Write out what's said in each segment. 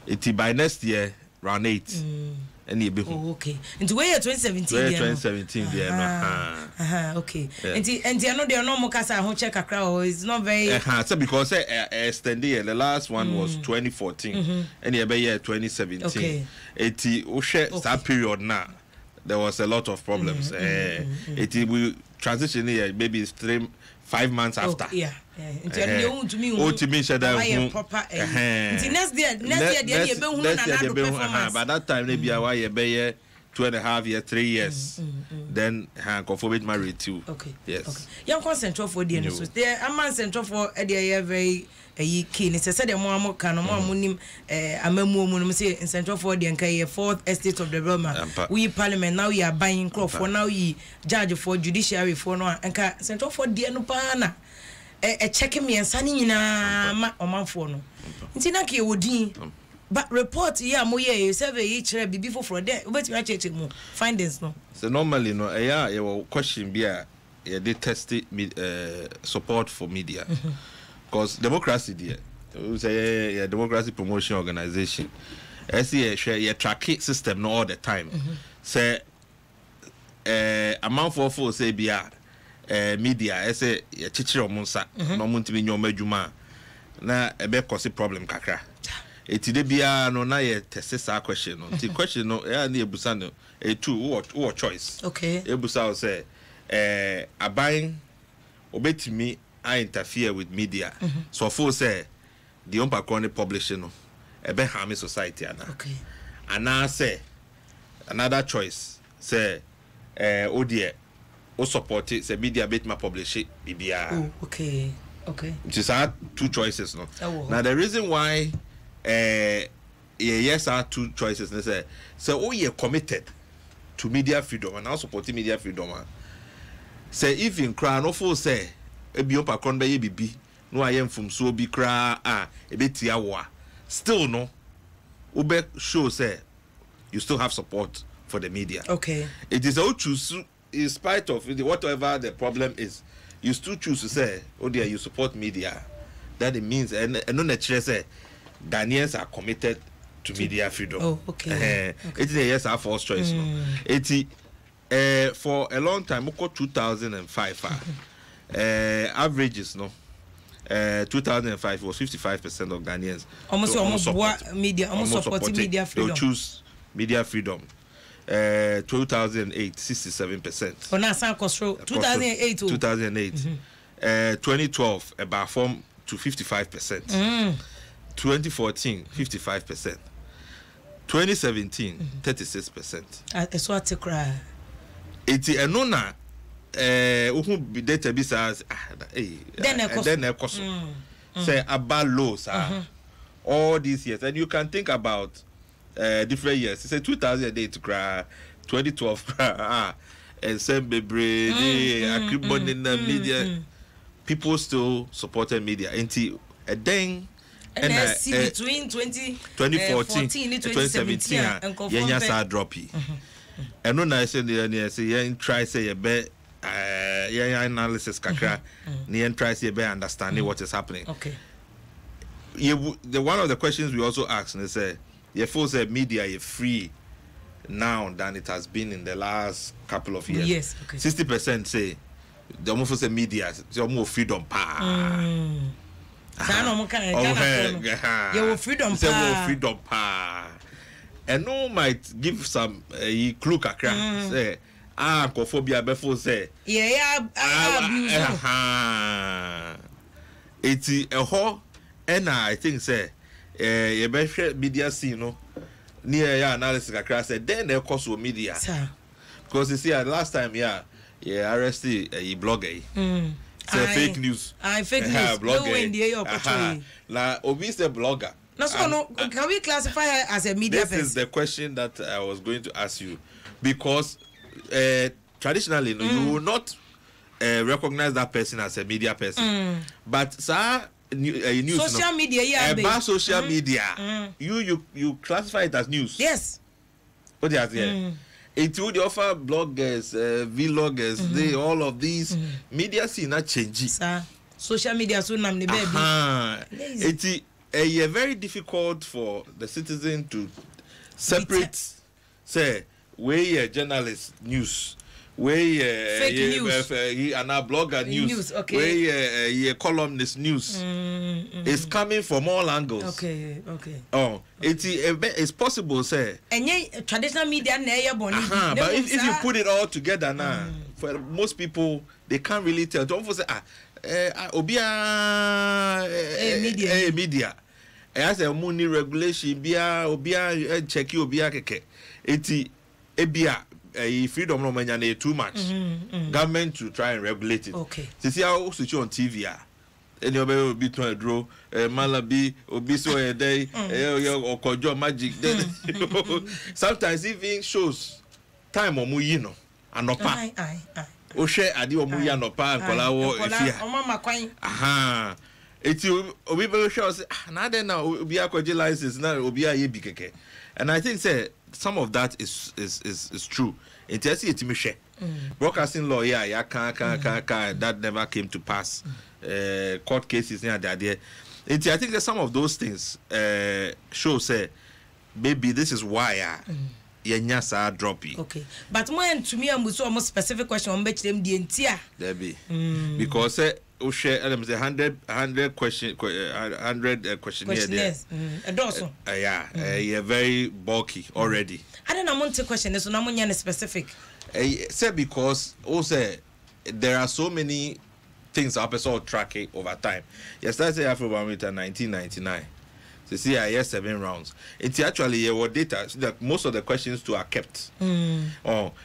It by next year round 8. And you be okay. Into where 2017 2017 okay. And you know the normal casa who check a crowd is not very so because extended the last one was 2014 and you be year 2017. Okay. That period now there was a lot of problems. We transition here maybe 5 months after. Yeah. To me proper. Next year by that time maybe I be 2.5 years, 3 years. Then conformate married too. Okay. Yes. Okay. Young concentral for the so there a man central for a very keen. It's said the more can more munim amemu say in central for the entire fourth estate of the Roma. We parliament now you are buying crop for now you judge for judiciary for no and central for the no pana. Checking me and sunny na ma for no. Intina ki wodi. But report moye survey each before for there. But you check findings no. So normally no you question be they test support for media. Because democracy there. We say democracy promotion organization. I see a track system no all the time. Say amount for say be media I say ya chichiro monsa no muntimi nyoma djuma na ebe cause problem kakra etide bia no na ye test sa question no the question no ya na ebusa no two what choice okay ebusa o say aban obetimi I interfere with media so for say the unpaconic publishing no ebe harm society ana okay and now say another choice say odie o support it, say media bit ma publish it, BBR. Oh, okay. Just had two choices, no. Now the reason why, yes, I had two choices. They say, so you're committed to media freedom and now supporting media freedom. Say if in crown no for say, a be up a con by BB, no I am from so be cra a bit tiawa. Still no, ube show say you still have support for the media. Okay. It is all choose. In spite of whatever the problem is, you still choose to say, oh dear, you support media. That it means, and no naturally say, Ghanaians are committed to media freedom. Oh, okay. It is a yes, our first choice. No? It for a long time, 2005, averages, no. 2005 was 55% of Ghanaians. Almost support media, almost supporting media freedom. They'll choose media freedom. 2008 67%. On a 2008 2008 2012 about form to 55%. 2014 55%. 2017 36%. It's what to cry. It's a nona who be data besides then say about lows all these years and you can think about different years. It's a 2008 cry, 2012 cry, and same baby, agreement in the media. People still supported media until a dang. And I see between 2014 and 2017, Yenya sa droppy. And no I say the try say a bit analysis kakra, and try say a bit understanding what is happening. Okay. The one of the questions we also asked and they say. The force media is free now than it has been in the last couple of years. Yes, okay. 60% say the almost media is more freedom pa. You freedom pa. And no might give some clue kakra say cophobia before say it's a whole and I think say you better media scene no near your analysis across then they cost media because you see last time arrested a blogger fake news fake news blogger now Obi the blogger no can we classify her as a media person? This is the question that I was going to ask you because traditionally you will not recognize that person as a media person but sir news social media about social media you classify it as news. Yes. What is here? It would offer bloggers, vloggers, they all of these media see not changing. Sir, social media so nam the baby. It very difficult for the citizen to separate, say, where journalist news, where fake news, and a blogger news, where columnist news is coming from all angles. Okay. Oh, it's possible, say. And traditional media, but if you put it all together now, for most people, they can't really tell. Don't say media. As a money regulation, obia check you obia keke. Ebia freedom no many too much. Government to try and regulate it. Okay. See how switch on TV. Any will be to a draw, Malabi, Obiso a day, or Kojo magic. Sometimes even shows time or muyino and no pa. Oshe adi o muya no pa and kolawo efia. Aha. It's you we show say na then now obi akwaje license na obi aye bi keke. And I think say some of that is true. It is etimi hwe. Broadcasting law ya can that never came to pass. Court cases near there. I think that some of those things show say maybe this is why Yanyasa droppy. Okay. But when to me I'm almost specific question on which them the entire there be because share 100 questionnaires. Yeah, very bulky already. I don't know to question this, so now I'm specific. Say because also there are so many things our person tracking over time. Yes, that's the Afro Barometer 1999. So see, I hear 7 rounds. It's actually your data so that most of the questions too are kept. On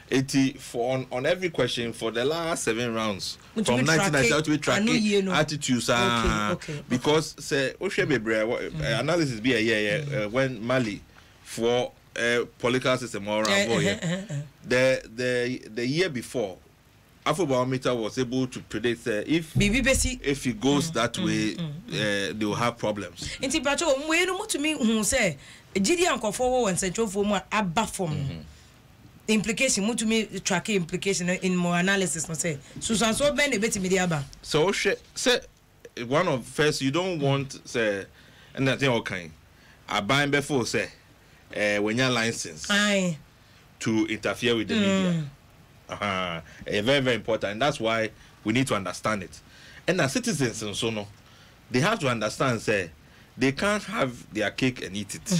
every question for the last 7 rounds from 1990 we tracking attitudes. Because say analysis be a year when Mali for political system or the year before. Afro Barometer was able to predict if it goes that way, they will have problems. Inti pacho we no to me who say Gideon Kofo and Central for more abba form. Implication to me track implication in more analysis no say. So ben a bit media. So say one of first you don't want say and that thing okay. I buy before say when your license to interfere with the media. Very, very important, and that's why we need to understand it. And as citizens and so on, they have to understand say they can't have their cake and eat it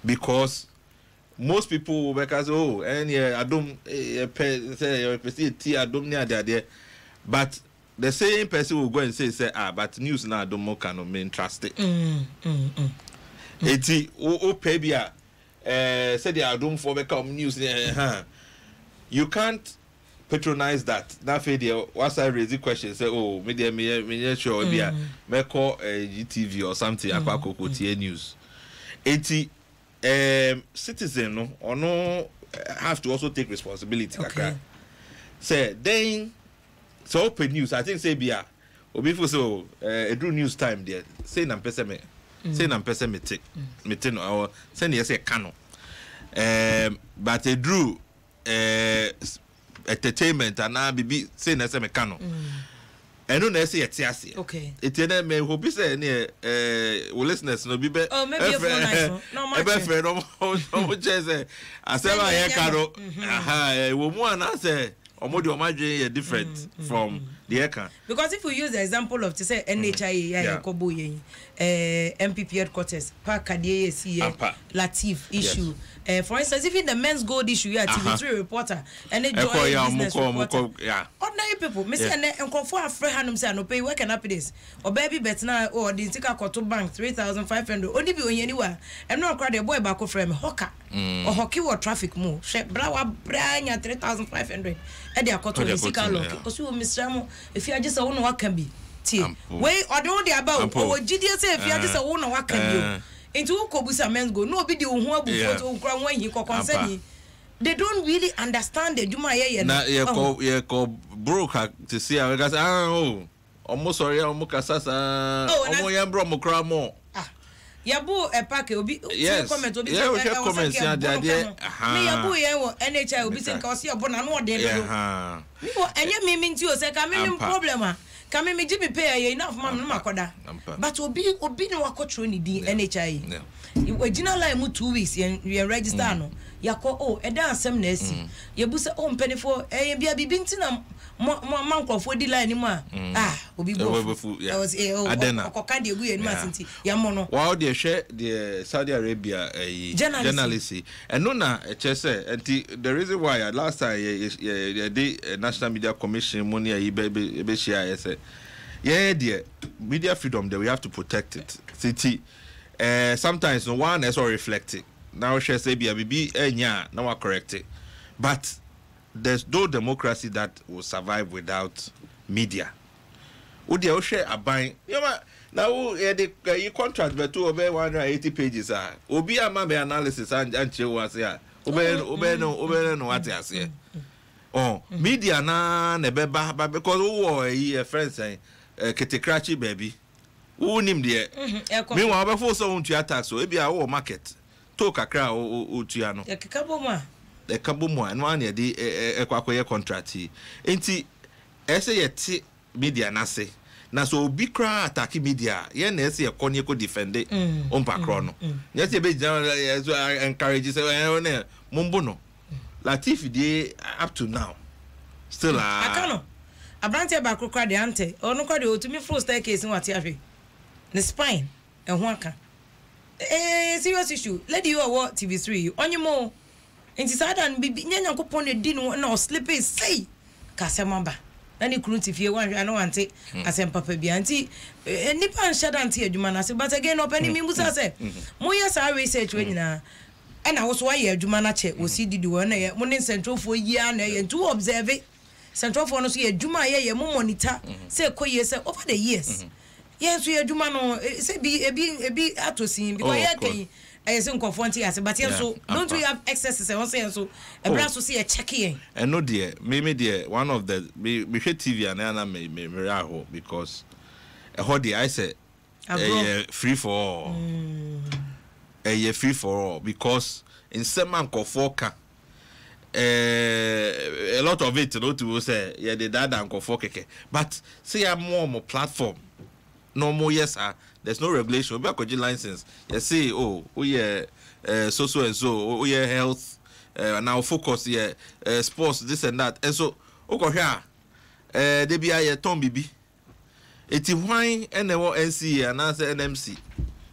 because most people because and Adom Adom near there, but the same person will go and say but news now Adom cannot mean trust it. Eti pebia say the Adom for become news you can't patronize that. Now, once I raise the question, say, me sure be me call GTV or something. Akwa news. 80 citizen no have to also take responsibility. Okay. Say then so open news. I think say bia obi for so do news time there. Say na pese me. Say na pese me take. Me take no say na say kano. But a drew entertainment and now be say na say mekano eno na say yetiase okay etiene me hope say ne listeners no be maybe a phone nice no much ebe friend no say asema ye karo wo mu ana say omodi omadwe different from the eka because if we use the example of to say NHIA Yakobo MPP headquarters park adie Latif issue for instance even the men's gold issue TV3 reporter and business reporter ordinary people me say enkofo afre hanum say no pay work and happy this or baby bet na or the tika koto bank 3,500 only be onye niwa em no crowd the boy back frame hoka or hockey or traffic mo she brawa branya 3,500 e dey akoto the sika lock osu Mr. Mo if you just want what can be way or don't dey about or GDS if you just want what can you into Kobusa men's go no be the who abu photo when he concern they don't really understand the Juma na ko broke to see because almost sorry omukasasa omo yembro mokra mo yabu e pack obi comment obi comment ya there me yabu yen wo NHI obi say nka o se obo na no de do me wo enye me nti o say ka me problem Come me Jimmy pay enough man no makoda. But obi no wakotro ni di NHI. Original line mu 2 weeks we register no. Yakọ oh eda asem na asi. Ye bu se oh mpanifo bia bibi ntina mankrofo di line mu obi bofu. Adena. Okoka de egu ye ni asinti. Ya mo no. Wow they share the Saudi Arabia journalist. And no na chese the reason why last time the National Media Commission money be share say the media freedom that we have to protect it. City sometimes no one is all reflecting. Now she say be now I correct it. But there's no democracy that will survive without media. Would you share a buying now you contract but 180 pages obi ama be analysis and was here obe no what you say media na beba because who friends say ketekrachi baby who nim there meanwhile before so want to attack so e be our market to kakra o tua no e kabo mo no an ye ekwakoye contract enti ese ye media na se na so obi kra attack media ye na ese ekone ko defend on pakro no ye se be encourage say na mumbo no Latif dey up to now still akano abrante ba krokra de ante onu kwa de otumi flow staircase nwati ahwe ne spine ehun aka serious issue lady you are TV3 onyimo enti sadan bibi nyanyankopon ne di no na o sleep say kasemamba na ni kunu tifie wanhwe ano ante asem papa bi anti nipa nshada ante adwuma na se but again open mi musa say mo yes our research we nyina and I was why adwuma na che wo si didi wo na ye mo ne central for year na ye to observe central for no so ye adwuma ye mo monitor say koye say over the years yes we adwuma no say ebi atosin because ye kan I say confront here but so don't we have excesses and say so e bra so say check here and no dear me dear one of the me TV and na me raho because how the I say free for all free for all because in some man kofoka a lot of it no to say yeah the dad and kofokeke but say I'm more platform no more yes there's no regulation we have license you say so and so health now focus sports this and that and so here they be a tom bibi eti why NCA and answer NMC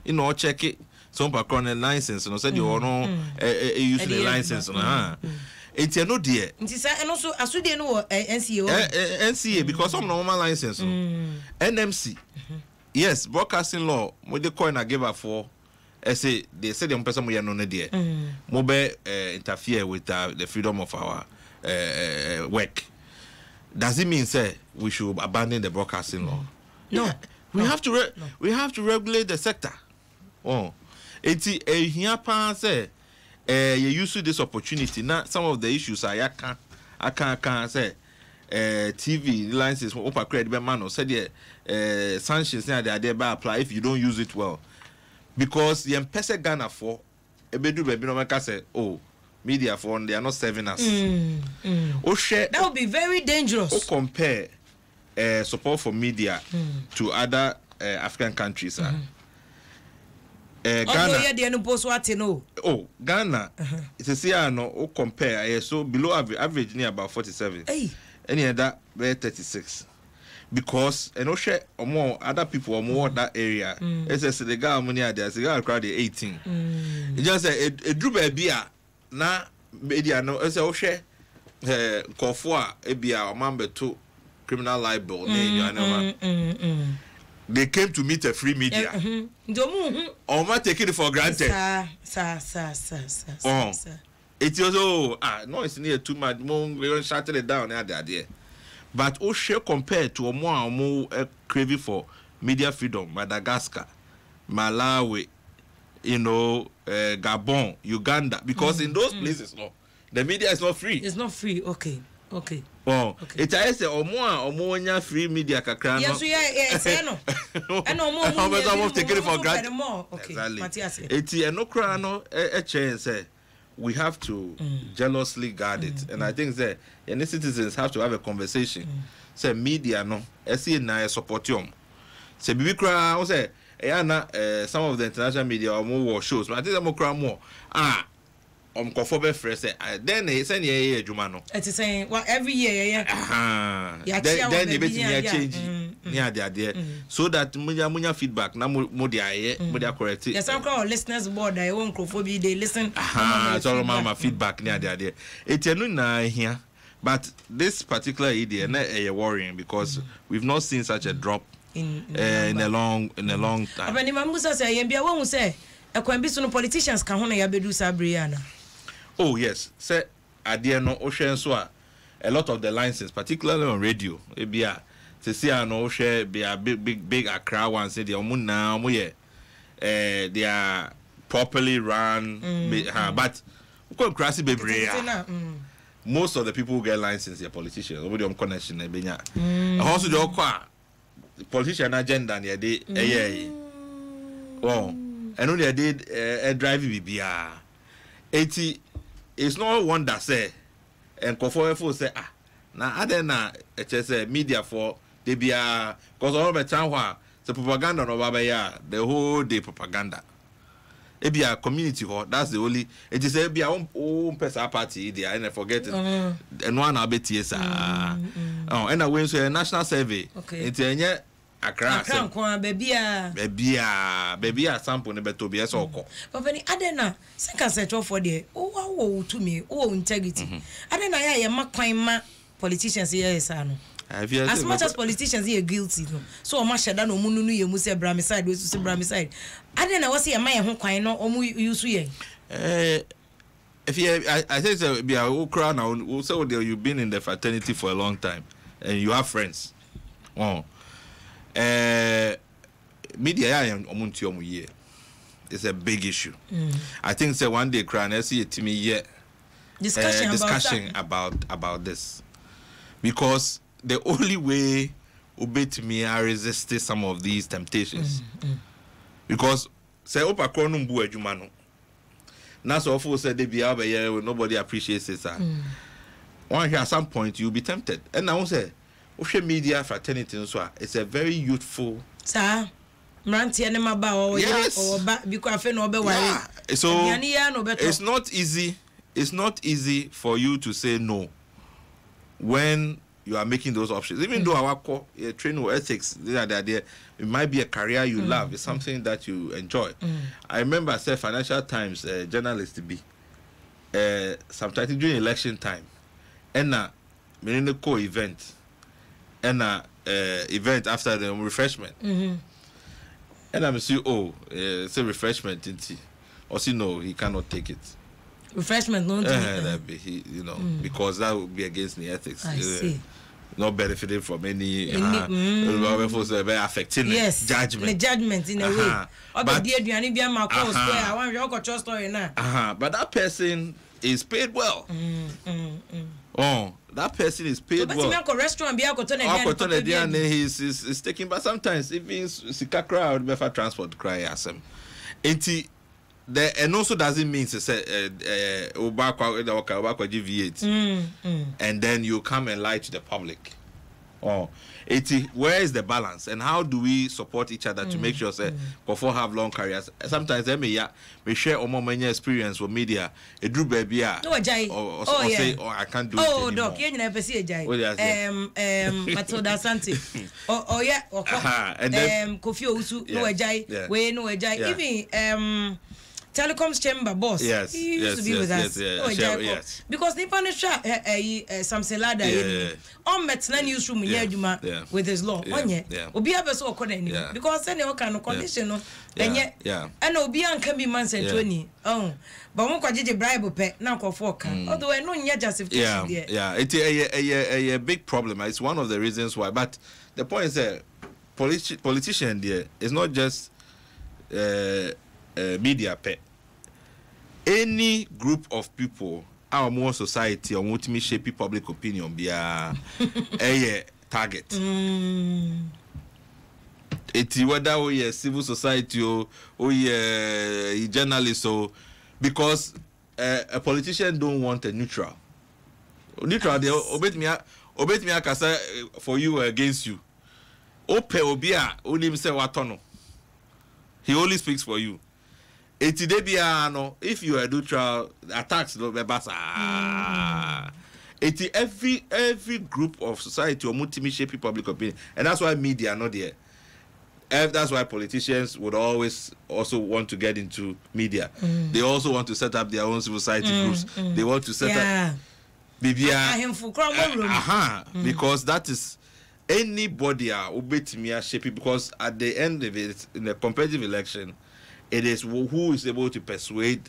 you know check it some background license no said you no use the license no eti no there nti say and also asude no NCA because some normal license NMC yes broadcasting law mo de coin I give her for say they say the person we no there mo be interfere with the freedom of our work. Does it mean say we should abandon the broadcasting law? No. We have to regulate the sector. Eti here pa say you use this opportunity now some of the issues I can say TV license open credit be man said the sanctions they are there by apply if you don't use it well because the M-Pesa Ghana for ebedu baby no make say media for they are not serving us that would be very dangerous compare support for media to other African countries Ghana it's a see no compare so below average near about 47 any other 36 because share or more other people or more that area it's a the guy money there the crowd 18 it just a drew baby na media no it's a share kofo a bia or member to criminal libel they came to meet a free media or ma taking it for granted it was no it's near too much we shutting it down there but share compared to a more craving for media freedom Madagascar Malawi Gabon Uganda because in those places the media is not free. It's not free. Okay. It is a more free media kakra. Yes, no. And no more. How much I'm taking it for granted? Okay. Exactly. It's no crano a chance. We have to jealously guard it, and I think that any citizens have to have a conversation. say media no esi na support you say bibi kra wo say some of the international media or more shows but I think them kra more kofo be fresh say then they say ye adwuma no it is saying well every year then they be change near there so that munya feedback na mo dey correct yes some crowd listeners board I won't kofo be they listen it's all my feedback near there it no na here but this particular idea na worrying because we've not seen such a drop in a long time. But Mamusa say yembia won say ekwan bi so no politicians ka ho na ya bedu sabriana. Oh yes, say ade no o hwe so a lot of the licenses particularly on radio ebia se see no o hwe be a big Accra ones say they omo they are properly run but ko krasi bebre most of the people who get license are politicians nobody on connection e benya also the okwa politician agenda near the well and only I did drive bibia 80 it's not one that say and for say na adena say media for they be because all the time the propaganda no baba ya the whole day propaganda it be a community hall that's the only it is be our own person party there and I forget it and one abets and I went to a national survey it's a Accra baby sample ne beto be so ko but when adena second set for there to me integrity adena ya makwan ma politicians here no as much as politicians are guilty no so o ma sheda no munu no yemu se brami side we so brami side adena was ya man ho kwan no o mu use ye if you I say so be a crowd now so you've been in the fraternity for a long time and you have friends media it's a big issue. I think say one day cry and see it to me discussion about this because the only way obey to me I resisted some of these temptations because say opa kronum bu adwuma no na so for say they be nobody appreciates it one here at some point you'll be tempted and now say media fraternity so it's a very youthful sir mrantie ne maba o because afa no be worry so it's not easy for you to say no when you are making those options even though our core training ethics it might be a career you love it's something that you enjoy I remember say Financial Times journalist to be sometimes during election time and me co event and event after the refreshment and I'm say say refreshment or see no he cannot take it refreshment no you know because that would be against the ethics I see. Not benefiting from any affecting judgment the judgment in a way but but that person is paid well that person is paid well. But restaurant he's taking, but sometimes even sika crowd better transport cry asem. And also doesn't mean to say V8 and then you come and lie to the public. Where is the balance and how do we support each other to make sure say before have long careers? Sometimes they may share many experience with media. A drew baby or say I can't do it anymore. Doc, you never see a jai. Matilda Asante. And then Kofi Osu no a jai. We no a jai. Even Telecom's chamber boss. Yes, he used to be with us. Yes. Because the Panisha Samson Lada on Metzna newsroom with his law. Obi abeso okone because any kind of condition and yet and Obi an can be months and 20. But one kwaje bribe pe na kwofo kan. Although no nya justification there. Yeah, it's a big problem. It's one of the reasons why. But the point is that politician there is not just media pet. Any group of people, our more society, or ultimately shape public opinion be a target. It's whether we are civil society or a journalist, or because a politician don't want a neutral. Neutral, they obey me. obet me akasa for you or against you. Ope obia onim se watono. He only speaks for you. Etidebia if you do trial attacks no bebasa. Every group of society or multi-shape public opinion, and that's why media are not there. That's why politicians would always also want to get into media. They also want to set up their own civil society groups. They want to set up because that is anybody shape, because at the end of it, in a competitive election, it is who is able to persuade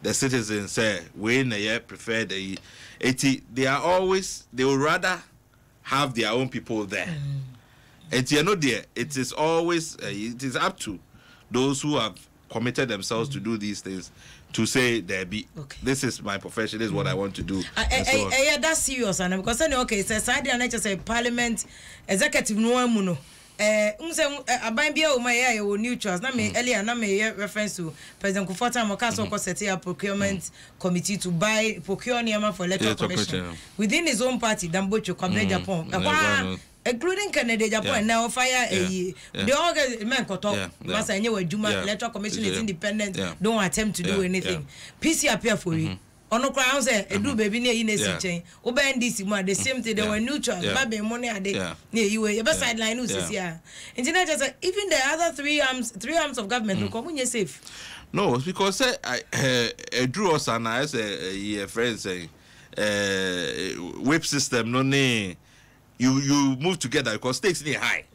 the citizens say we prefer they will rather have their own people there. And you know there, it is always it is up to those who have committed themselves to do these things to say there be this is my profession, this is what I want to do. Yeah, that's serious, and because okay, it's a side and say parliament executive no one neutrals. Na me earlier na me reference to President Kufota Mokaso set up procurement committee to buy procure niama for electoral commission within his own party. Dambocho Kwabena Japan, including Canada, Japan now fire the organ men koto. Because I know Juma electoral commission is independent. Don't attempt to do anything. PC appear for you. Ono kwa say edu baby near in chain. Oba NDC man the same thing. They were neutral. Baby money are there. Near you were your sideline who's here. Internet just even the other three arms of government will come safe. No, because I drew us and as a friend saying whip system no ne you move together because stakes near high.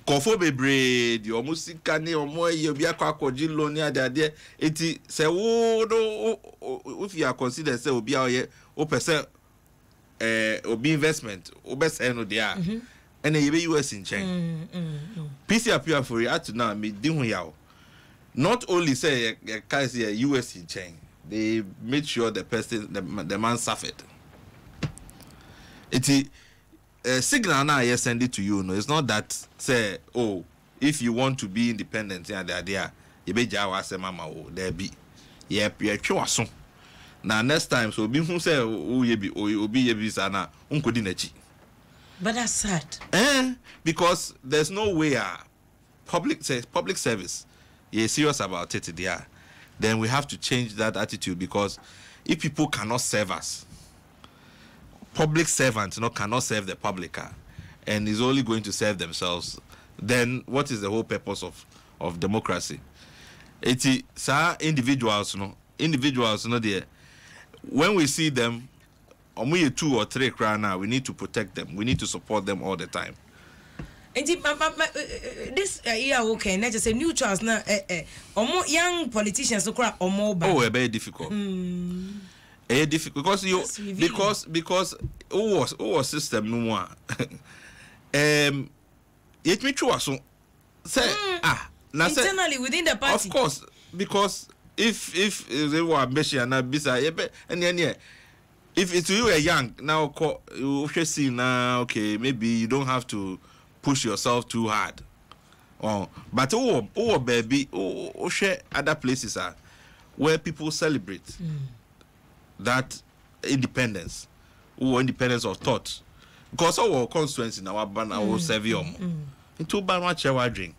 Confo bebre di almost kane omo ye bia kwakoji lo ni ade eti se wo no if you are consider say obi a o person obi investment obese no dia and ye be US in chain PC appear for you at now me di hu yawo not only say can say US in chain, they made sure the person the man suffered. Eti signal now I send it to you. No, it's not that say, oh, if you want to be independent, yeah, there, you be jawa say mama oh, there be, yep, so. Now next time, so be who say oh ye be sana unkodi nechi. But that's sad. Because there's no way public service, you're serious about it there. Then we have to change that attitude, because if people cannot serve us, public servants cannot serve the public and is only going to serve themselves, then what is the whole purpose of democracy? It's individuals there. When we see them, only 2 or 3 now, we need to protect them. We need to support them all the time. This year okay, not just say neutrals now. Young politicians so cry or more. Oh, very difficult. Difficult because was system no more. It me true so say internally within the party. Of course, because if they were ambitious and bisa and if it's you are young now, you should see now. Okay, maybe you don't have to push yourself too hard. But baby, share other places where people celebrate that independence, or independence of thought. Because our constituency in our ban our servium into ban what you drink.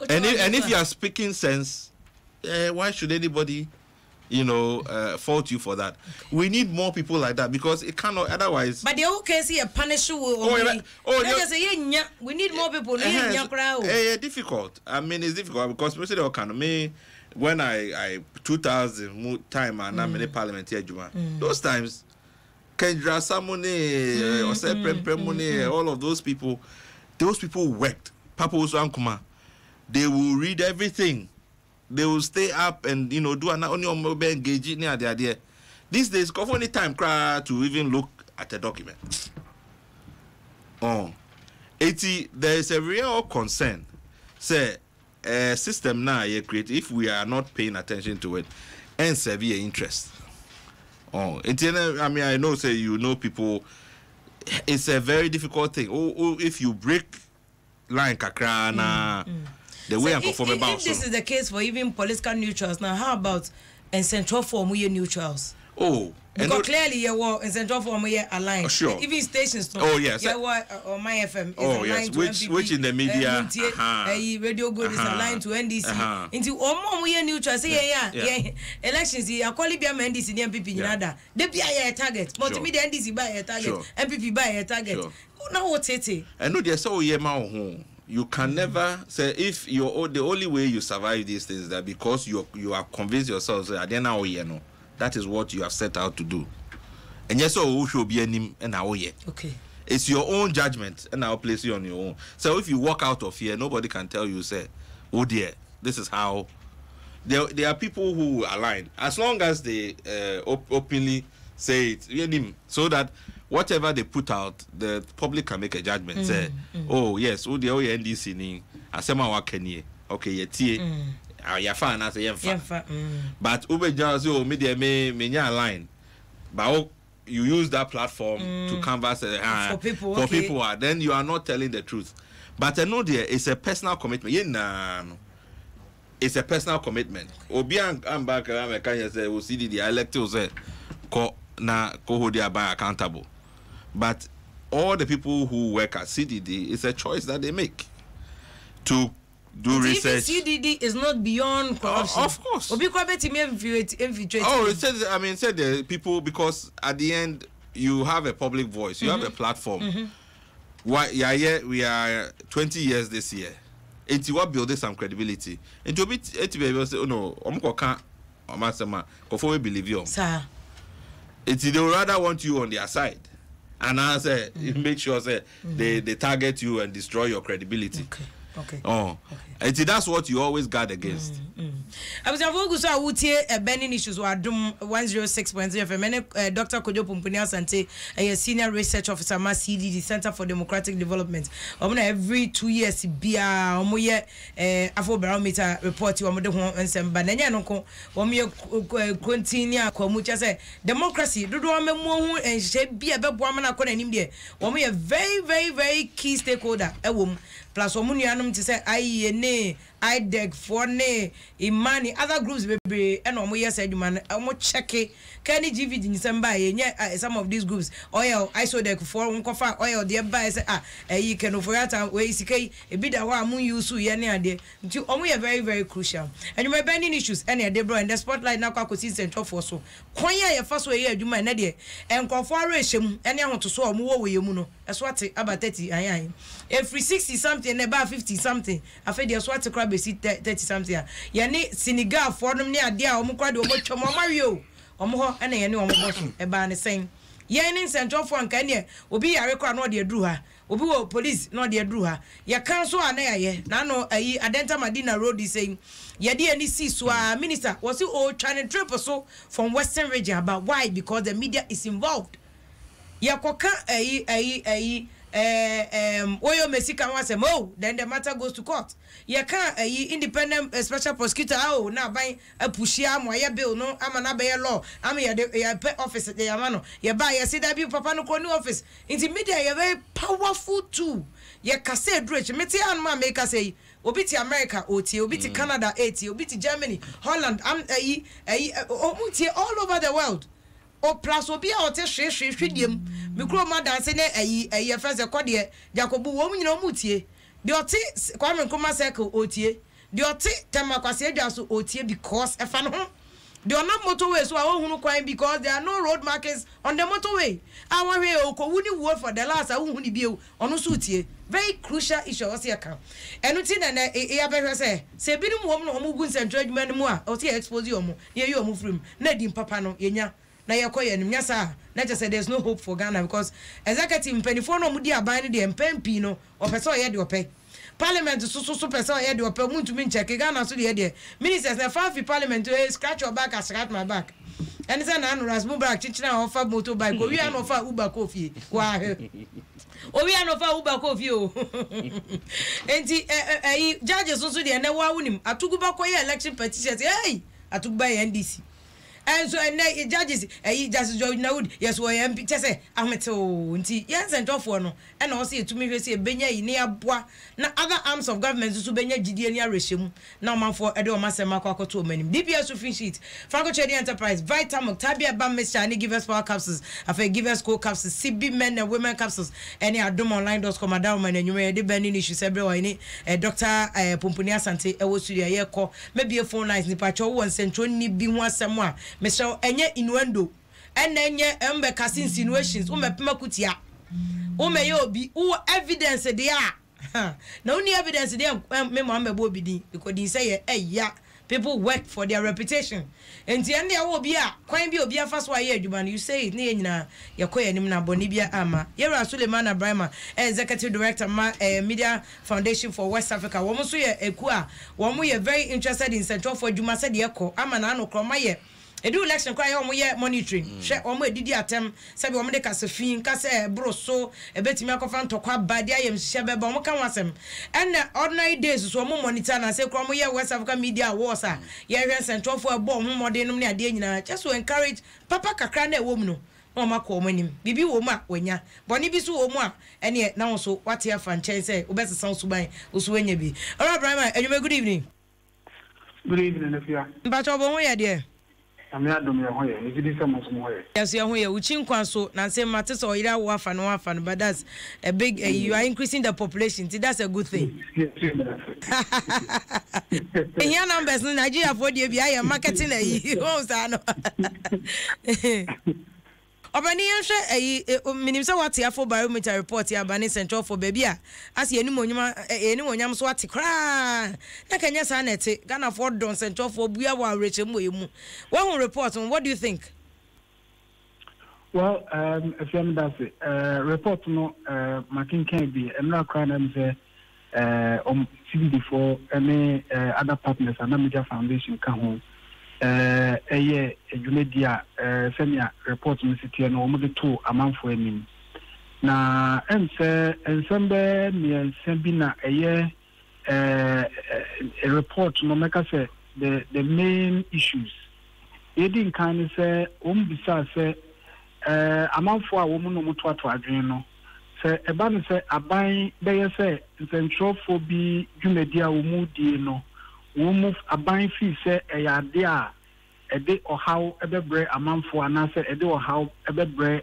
And if you are speaking sense, why should anybody fault you for that? We need more people like that, because it cannot otherwise. But the okay see a punish we need more people. Difficult. I mean, it's difficult because most of the economy. When I 2000 time and I'm in the parliament here, those times, Kendra Samone, Ose Premone, all of those people worked. Papa Usankuma, they will read everything. They will stay up and do an only engage near the idea. These days, only time to even look at a document. There is a real concern. Say. System now you create, if we are not paying attention to it and severe interest. I mean, I know say people, it's a very difficult thing. If you break line kakra the way I'm conforming about. If this is the case for even political neutrals, now how about in central form we neutrals? Oh. Because clearly you were in Central for me aligned. Sure. Even stations. Oh yes. You were on my FM. Oh yes. Which in the media? Radio Good is aligned to NDC. Into all we neutral. Say yeah. Elections. I call it be NDC MPP. Nada. They be a target. Multimedia NDC buy a target. MPP buy a target. Now what's it? I know there's so you can never say if the only way you survive these things is that because you are convinced yourself that that is what you have set out to do. And yes, so who should be any and okay. It's your own judgment and I'll place you on your own. So if you walk out of here, nobody can tell you, say, oh dear, this is how. There are people who align. As long as they openly say it, so that whatever they put out, the public can make a judgment. Say, oh yes, oh the NDC ni asema wa Kenya. Okay, ye ya fa na say fa. But ube just oh media me line. But you use that platform to canvas for people. For people, then you are not telling the truth. But I know there is a personal commitment. It's a personal commitment. Obi I'm back. Can say we see the elected say ko hold their by accountable. But all the people who work at CDD, it's a choice that they make to do research. CDD is not beyond corruption. Of course. Oh, it said the people, because at the end you have a public voice, you have a platform. Why? Yeah, we are 20 years this year. It's what building some credibility. And to be able to say, oh no, we believe you. Sir. They would rather want you on their side. And I say, make sure they target you and destroy your credibility. Okay. Oh, okay. That's what you always guard against. I was a burning issues were Adom 106.0 FM. Dr. Kojo Pumpumni Asante, a senior research officer, CDD Center for Democratic Development. Every 2 years, be a Afrobarometer report you are and some banana no continue say democracy. Do and shape be a woman according him there. We a very, very, very key stakeholder. A woman plus to say I deg for ne imani other groups baby and said you man check it can it give it in December some of these groups oil I saw deg for uncofa oil the buy say you can overata way CK a bit of one use until only very, very crucial and you may bending issues any debro and the spotlight now see central for so quanya your first way you might not and conforation any want to saw more way you muno as what about 30 every 60 something about 50 something I feel there's what to crab 30 something ya ni Senegal for them near dia omo kwade omo chomo mario omo ho ene ye ne omo boso e ba ne sen ye ni central for nka ne obi yare kwa no de aduru ha obi wo police no de aduru ha ya kan so ana ye na no ayi Adenta Madina road is saying ye de ani si so minister was o trying trip so from western region about why because the media is involved ya koka ayi oyo mesika wasem then the matter goes to court you can independent special prosecutor na ban apushia mo ya bill no ama na be law ama ya office de amano ya ba ya see that be papa no koni office into media ya very powerful tool ya kase drech meti an ma make say obi ti America oti obi ti Canada oti obi ti Germany Holland omuti all over the world o plus obi a ote hwehwediem mikro ma dance ne ayi first ekode Jacobu wo nyina omutie de ote Kwame Nkrumah circle otie de ote Temakwase adwaso otie because efa no ho de on motorway so a ohunu kwan because there are no road markers on the motorway awahwe okowuni wo for the last ohunu bio ono so otie very crucial issue was here kan enuti na ya behwe se binum wo no omugu nsentro adwuma no mu a ote expose yo mu ye yo mu frim na di papa no yenya na yakoye nim nyasa na just say there's no hope for Ghana because executive penifo no mudi aban de MP no opeso ye de opɛ parliament so person ye de opɛ muntu min check Ghana so de ministers na fa parliament scratch your back and scratch my back and say na no Rasmubarak chichina offer motorbike o wi an offer Uber coffee wa o wi an offer Uber coffee o enti judges so de na wa wunim atuguba koye election petitions hey atuguba NDC and so and judges Justice George Naud yes we MP say ameto nti yen centrofo no e na o se etumi hwe se benya yi ne aboa na other arms of government so benya gidie ni arehwem na omanfo e de o masema kwakoto o manim DPS free sheet Franco Trading Enterprise Vitamoc Tabia Bam Mr. and give us power capsules afa give us co capsules CB men and women capsules any adomonline.com Adom man enwume de bani ni issue sebre wa ni Dr. Pumpumni Asante e wo studio ye ko maybe a phone lines ni pa cho won centro ni bi ho asem a Mr. enye innuendo enye embe cast insinuations o mepema kutia o me ye obi o evidence dey a na only evidence dey me mo amebo obi din because they say ya people work for their reputation and the end there will be a kwan bi obi afa so aye adwuma you say it ne nyina yakoye nim na boni bia ama Yera Suleiman Abraham executive director media foundation for West Africa wo so ye eku a wo mo ye very interested in central for adwuma said ye ko ama na no kroma ye edu election kwa yo mo ye monitoring hwe o mo edidi atem sabi o mo de kasefin kase broso ebetimi akofa ntokwa bade ayem hye beba o mo kan wasem and ordinary days so mo monitor na say kwa mo ye West Africa Media Awards a ye hwe central for abo mo modern no ne ade nyina just to encourage papa kakra na ewo mu no no makọ omanim bibi wo mu a wanya boni bi so wo mu a ene na wo so wate afa nchen say obesesa osuban osuwanya bi all right Brian enwume good evening Afia mbacho bo ho ye de I'm Adom ya hoye ni gidi sama sumo hoye yes ya hoye uchi nkwan so na say mate so ira wo afa no but that's a big you are increasing the population that's a good thing here numbers in Nigeria for the bia ya marketing e o sa no Obani yenhwe minim se wate afo barometer report ya bani central for baby a ase eni monyam so wate kra na kanya sa nete Ghana for don central for bua wa reche mo emu one report what do you think? Well if you that's it report no making can be emra kra na say CBD4 any other partners and media foundation kan ho eye edumedia senior report ministry no mo de to amanfo anim na ensembe mi ensembi na eye a report no make say the main issues edin kan say bisa say amanfo a wo mo no mo to adwen no say eba no say aban be say centrophobia edumedia wo mu die no wo move aban fi say eyade a ede or how ebebre amanfo anase ede or how ebebre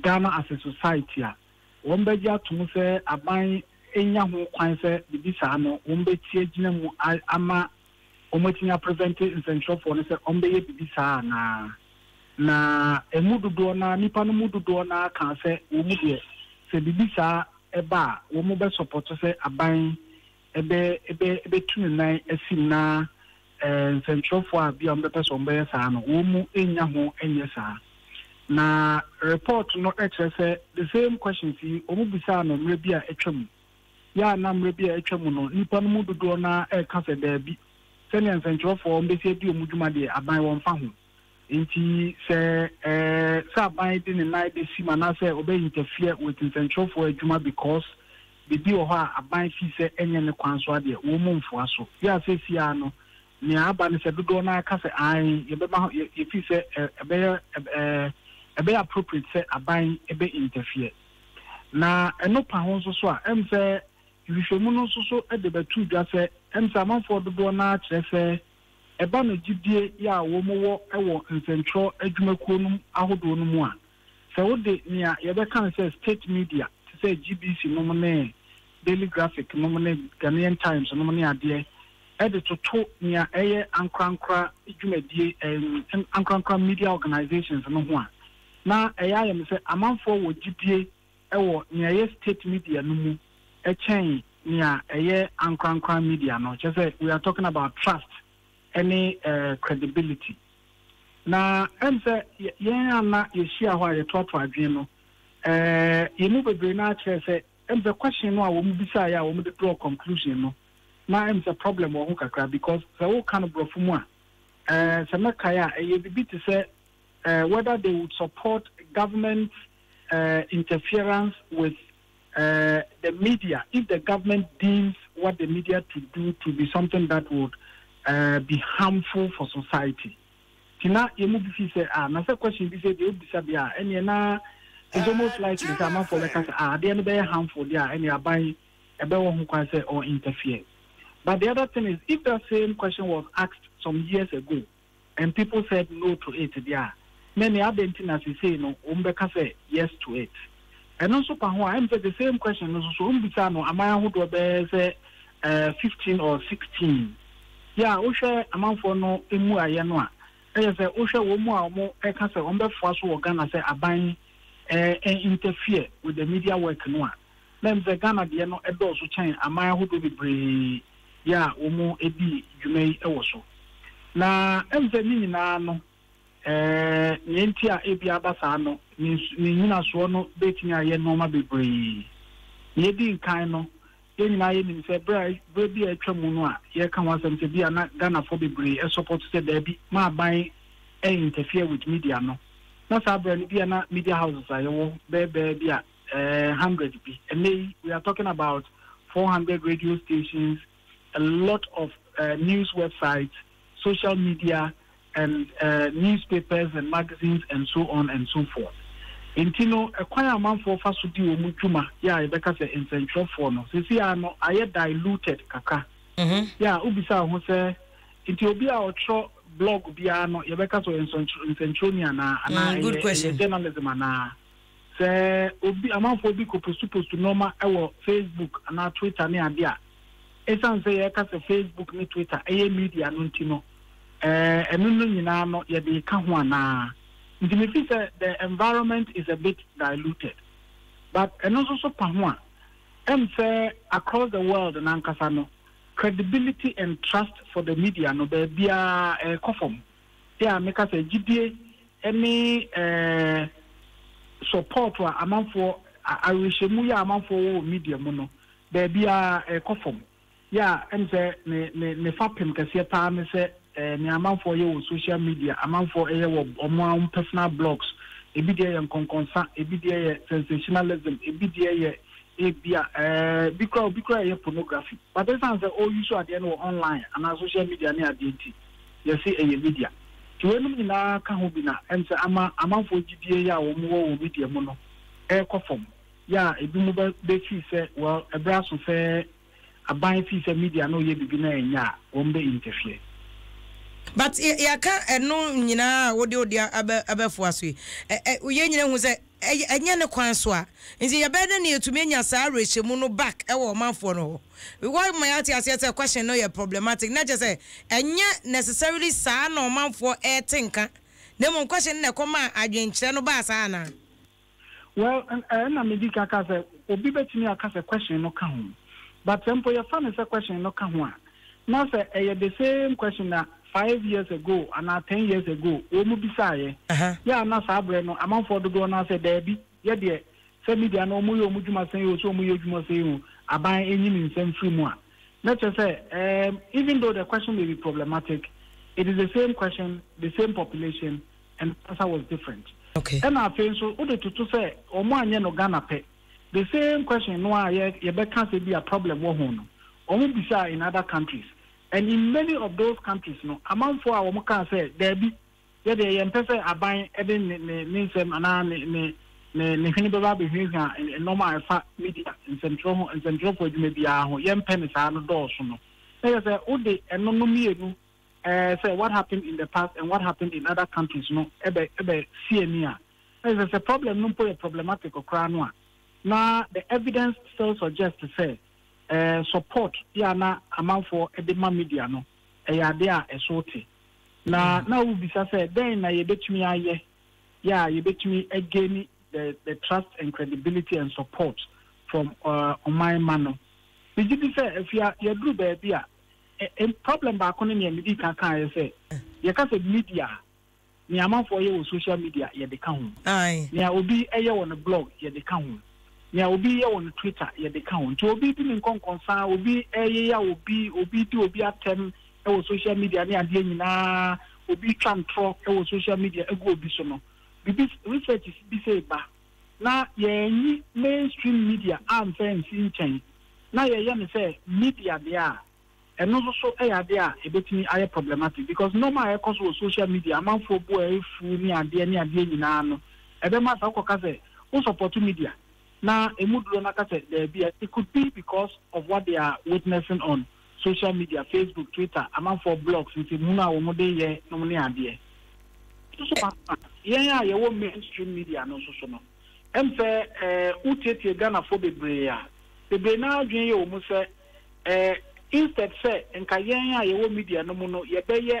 Ghana as a society a won be ja to say aban enya ho kwan say bibisa no won be tie gina mu ama omotinya prevent in central for no say on be bibisa na emududo na nipa no mududo na kan say wo mu de say bibisa eba wo mu be support say aban ebe tunan esim na central for bi am better some be sa no wo mu enya ho enye sa na report no say the same question fi o mu bisa no mre bia etwam ya na mre bia etwam no nipa no mu dodo na ka se da bi senior central for be se bi o mu dwuma de aban won fa ho nti se sa aban de ne na de sima na se obey interfere with central for dwuma because bibi o ha aban fi se enye ne kwanso ade wo mu mfo aso ya se sia no ne aban se dodo na aka se an ye be ma ye fi se ebe appropriate se aban ebe interfere na eno pa ho so a em se hwehwemu no so e de batu dwa se em se amanfo dodo na kire se eba no gidie ya wo mu wo e wo nsentro adwumakuo no ahodo no mu a se wo de nia ye be kan se state media say GBC no money Daily Graphic no money Ghanaian Times no money ade e to nia eye ankrankra dwumadie ankrankra media organizations no ho a na eya yem say amanfo wo gidie e wo nia ye state media no mu e chen nia eye ankrankra media no just say we are talking about trust any credibility na em say yen ana ye share ho ye to adwen no yemu bebre na akere say em the question no a wo mu bisa ya wo mu de draw conclusion no na em the problem wo kakra because the whole kind of brofumu a se mekaya e bibi to say whether they would support government interference with the media if the government deems what the media to do to be something that would be harmful for society. Tina, you move if say, na say question be say, you be sabia, and you na, it's almost like the amount for like they are very harmful there, and you are buying a better who can say or interfere. But the other thing is, if the same question was asked some years ago, and people said no to it, there, many other things as you say, no, umbeka say yes to it. And also, I'm saying the same question, so umbisano, am I who do say 15 or 16? Yeah, Osha amount for no emu ayenwa. I say Osha womu mo eka say umbe faso organa say aban interfere with the media work no. Them the Ghana de no edo so chen amaya who do be ya omo edi dwumai ewo so. Na emze ni nyina no nyenti a ebi abasa no ni nyina so no betimi aye no ma bebre. Ye di nkan no nyina ye ni se bra bi atwamu no a ye kan wasam se bia na Ghana for bebre e support se da bi ma ban interfere with media no. Na sa bra ni bia na media houses ayewo be bia 100 b. And we are talking about 400 radio stations, a lot of news websites, social media, and newspapers and magazines, and so on and so forth. Intino, a quite amount for Fasudi or Mutuma, yeah, because in Central Forno. So, see, I diluted Kaka. Yeah, Ubisa, who say, it will be our blog, Biano, Yabeka, in Centronia, and good question. Journalism, and obi amount for be supposed to normal our Facebook and Twitter near there. Esan say Facebook ni Twitter media no ntino enu nyina no ye de ka ho ana. Nti say the environment is a bit diluted. But also pa ho a say across the world na nkasa no credibility and trust for the media no be bia kofom. Yeah, make us a GDA any support wa amount for arishemu ya amount for media mono baby kofom ya say ne fapem kase pa me say ne amount for your social media amount for omo personal blogs ebi dey konkonsa ebi dey sensationalism ebi dey bia because pornography but this is all you at the end online and social media near the you see media when we na ka ho bi na ense amanfo gidie ya wo mo media mo no kofom ya ebi mo be fi se well ebra so fe aban fi se media no ye bibi na enya wo mbe interfere but ya ka eno nyina wo de odia abefo aso ye nyina hu se enya ne kwan so a nti ya be na etumi enya sa arehemu no back e wo manfo no why my answer question no your problematic not just say enya necessarily sa no manfo tinka dem question na come adwenkyere no ba sa na well na me di kaka say obi betimi aka say question no ka ho but tempo your fan say question no ka ho a na say the same question na 5 years ago and 10 years ago o mu bisa ye ya na sa abre no amanfo do go na say da bi ye de say media no mu yo mu djuma say o so mu yo djuma say o aban enyim nsem free mu a let's say even though the question may be problematic it is the same question the same population and the answer was different okay and I feel so o de to say o mu anye no Ghana pe the same question no a ye be can say be a problem wo ho no o mu bisa in other countries. And in many of those countries, no, amount for our can say there be ye empesa aban even nsem ana ne hini baba be hini in normal media in central for maybe ho ye mpene sa no do so no. Say o de eno no mienu say what happened in the past and what happened in other countries no ebe CNA. There's a problem no problematic okra no a. Now the evidence still suggests to say support ya na amount for edema media no ya de a esote na we bisa say then na ye betumi aye ya ye betumi again the trust and credibility and support from on my man. Did you say if you do baby a problem ba kono ne me di kan say ye ka say media ni amount for ye social media ye de kan ho ai ni obi eye on blog ye de kan ho ya obi ye on Twitter ye de kan to obi bi nkonkonsa obi ya obi di obi atem e social media ne ade nyina obi twantro e social media e go obi so no bi research bi say ba na ye ni mainstream media am fancy nchen na ye me say media there and also so idea a bit me I problematic because normal cause social media amount for boy food idea near the every month who support media. Now a mood it could be because of what they are witnessing on social media, Facebook, Twitter, amount for blogs into Muna or Mode no idea. Yeah, you want mainstream media no so no. Say Uti Ghana for the Brea. The Bena Jay almost say instead say Nkaya you want media no mono, ye be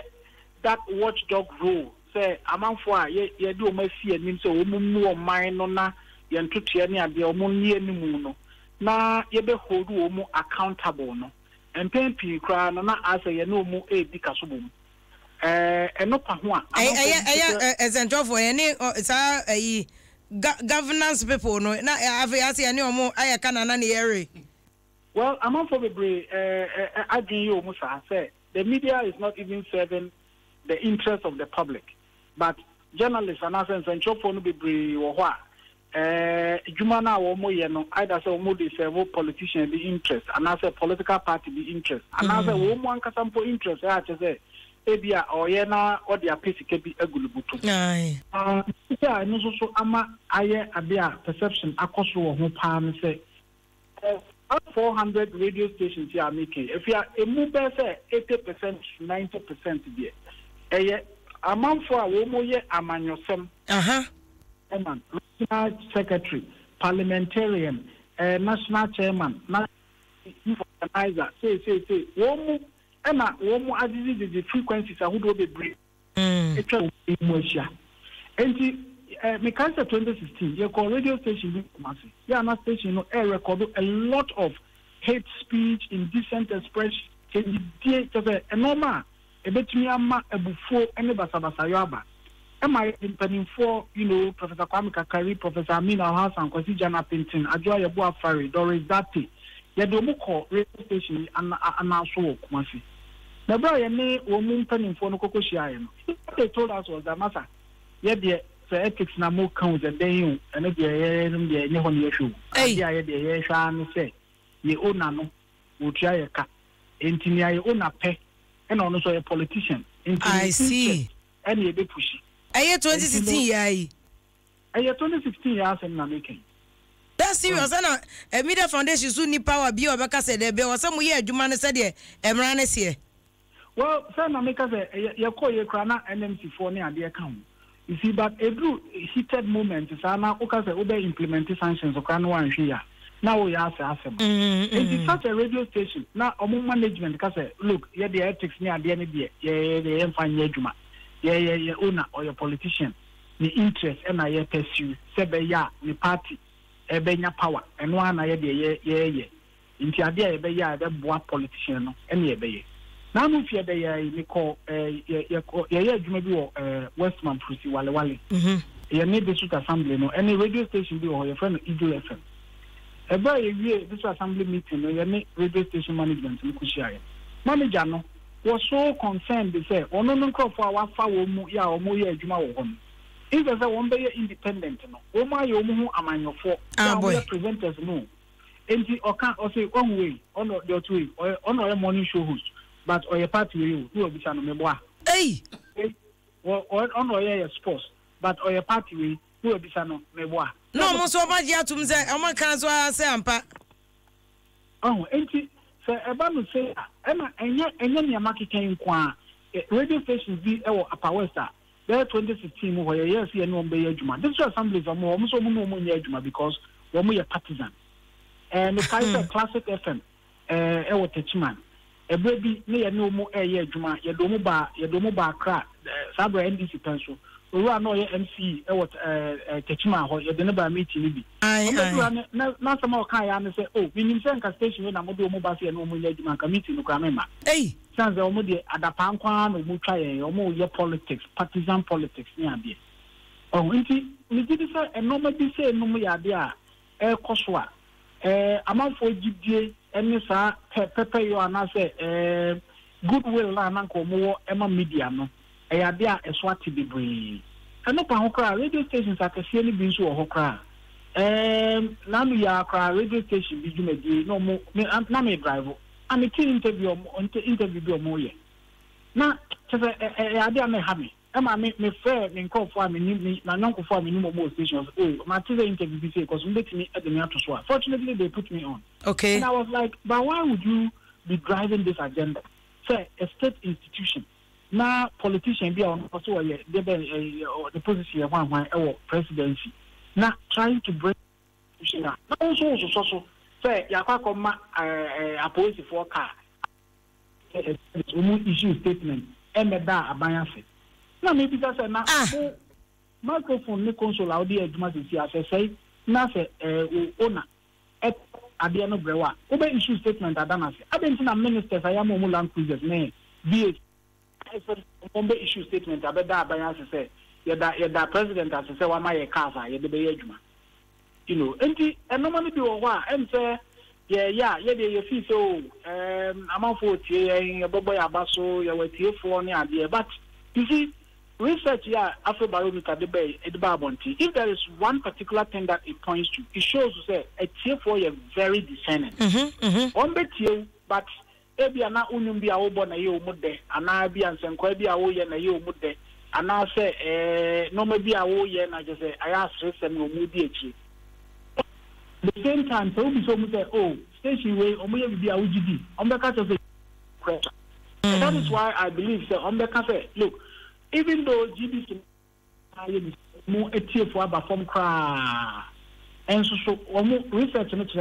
that watchdog role. Say among for ye do my see and so more mine on na yen to tiani at the omoni any muno. Na ye be hold more accountable no. And pen p cry na as a no more a bicasubum. And no pahua. As a job for any governance people no na Afia any more I can any area. Well, among for the brave, I agree you almost say the media is not even serving the interest of the public, but journalists and assets and job for no be brave or what. Jumana or more, either say more the several politicians the interest, and as a political party the interest, and as a woman can sample interest, I say, Abia or Yena or their piece can be a good book. Yeah, and also ama aye abia perception across who palm say 400 radio stations here are making. If you are a move say 80%, 90% there. Amount for a woman ye amanyosem. Chairman, national secretary, parliamentarian, national chairman, national organizer. Say. Woman, Emma, woman, as the frequencies are who do be brief. It's a emotion. And because 2016, your radio station, your station, record a lot of hate speech, indecent expression, a normal, a bit me a before any basabasayaba. Am I impending for, Professor Kwame Kakari, Professor Amina Hassan, Kwasi Jana Pinton, Ajoya Boafari, Doris Dati, Yadomuko radio station, and also Kumasi. The boy and me were impending for Nokoshian. What they told us was that Massa, ethics na mo count the day and the Nihon issue. The Shan say, ye own no, would try a cat, Intinia own a pet, and also a politician. I see. And ye be pushy. A year 2016, a year 2016 years and na making. That's serious, a media foundation soon need power be or Baka said there was some year, Jumana said, Emranes here. Well, Sana make us a call your crana NMC for near the account. You see, but every heated moment is now because they implemented sanctions of Kano and Shia. Now we ask them. It's such a radio station. Now, among management, because look, yeah, the ethics near the end of the year, the fine Yajuma, yeah, owner or your politician, the interest, and I pursue, Sebe ya, the party, Ebenya power, and one I yeah. Into idea, Ebeya, the boy politician, and ye. Now, if you're there, you call Westman Pussy Wale. You need the Suit Assembly, no, any radio station be or your friend Eagle FM. Every year, this assembly meeting, you need radio station management in Kushia. Manager no was so concerned, they say, oh, no, for our foul, ya or Moya Juma one. If there's a one day independent, no, oh, my own, am I your four? Presenters, no. And the or can't or say one way, on your two way, or on our morning show host. But or your party you will be channel me boy. Hey, or on your sports, but or your party you will be channel me boy. No, most of my dear to say, I'm a cancer, say, I'm pa. Oh, ain't it? Say, about to say, Emma, and yet, your market came qua radio stations be our power star. There 2016, where you see no be Juma. This assemblies are more almost no Juma because we're a partisan. And the Kaiser Classic FM, our Techman. A baby near no more air Juma, Yadomo bar crack, Sabra NDC pencil. We run no MC, what Techman, or you never meet Libby. Not some more kind say, oh, we need some station when I'm going to mobile and no more Juma committee no Gramma. Hey, sounds almost at the Pankwan or Mutray or more your politics, partisan politics near there. Oh, we did say, and nobody say no more idea, Koswa. Amount for GDA. And sir, Pepper, you are not say goodwill, Nanko, more Emma Media, no. I are there as what to be brave. And no Pahokra radio stations are a silly beans or Hokra. Now we are radio station, be no more, Name driver. and the interview be more ye. Now, I didn't have me. Me fair, me call for me, my uncle for me, no more stations. Oh, my teacher interview because we make me at the Miato Swat. Fortunately, they put me on. Okay. And I was like, but why would you be driving this agenda? Say, a state institution. Now, politician be on also the position of one presidency. Now, trying to break institution. Now, also, say, Yakakoma, a police for car. Issue statement. Emeda Abayase. Now, maybe that's a microphone, no console, out there, as say, Nasa, owner, at Adiano Brewa. Obe issue statement, Adamas. I didn't see a minister, I am Mulan Cruises, name. Be it issue statement, Abeda Abayase say, the president has to say, why my casa, you're the Bayajuma. You know, and normally do a while, and say, yeah, you feel so, I'm on 40, a boy abaso, you were here for an idea, but you see, research, Afro Barometer debate at the Barbonti. If there is one particular thing that it points to, it shows to say a tier for you very discerning. On bet you, but ebi ana unumbi a obo na ye omude, ana bi ansenkwa bi a wo ye na ye omude, ana say no me bi a wo ye na je say aya asresem no mu bi echi. The same time, so we say, oh, station way, omo ye bi a wo gidi, ombeka say pressure. And that is why I believe say ombeka say, look, even though GBC more a tier for about from cry, and so research in it,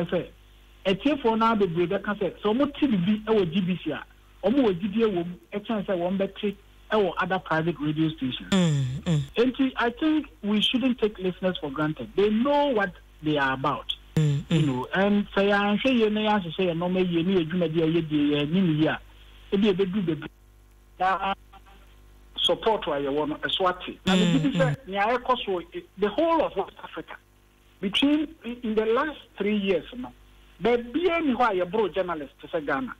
a tier for now the breeder can say, so more TVB or GBC, or more GDA a chance I won't battery or other private radio stations. And I think we shouldn't take listeners for granted. They know what they are about. You know, and say, I'm sure you may have to say, no, maybe you need a junior, it be a bit good. Support why you want a Swati. The whole of West Africa, between in the last 3 years, there be anywhere you brought journalists to Ghana.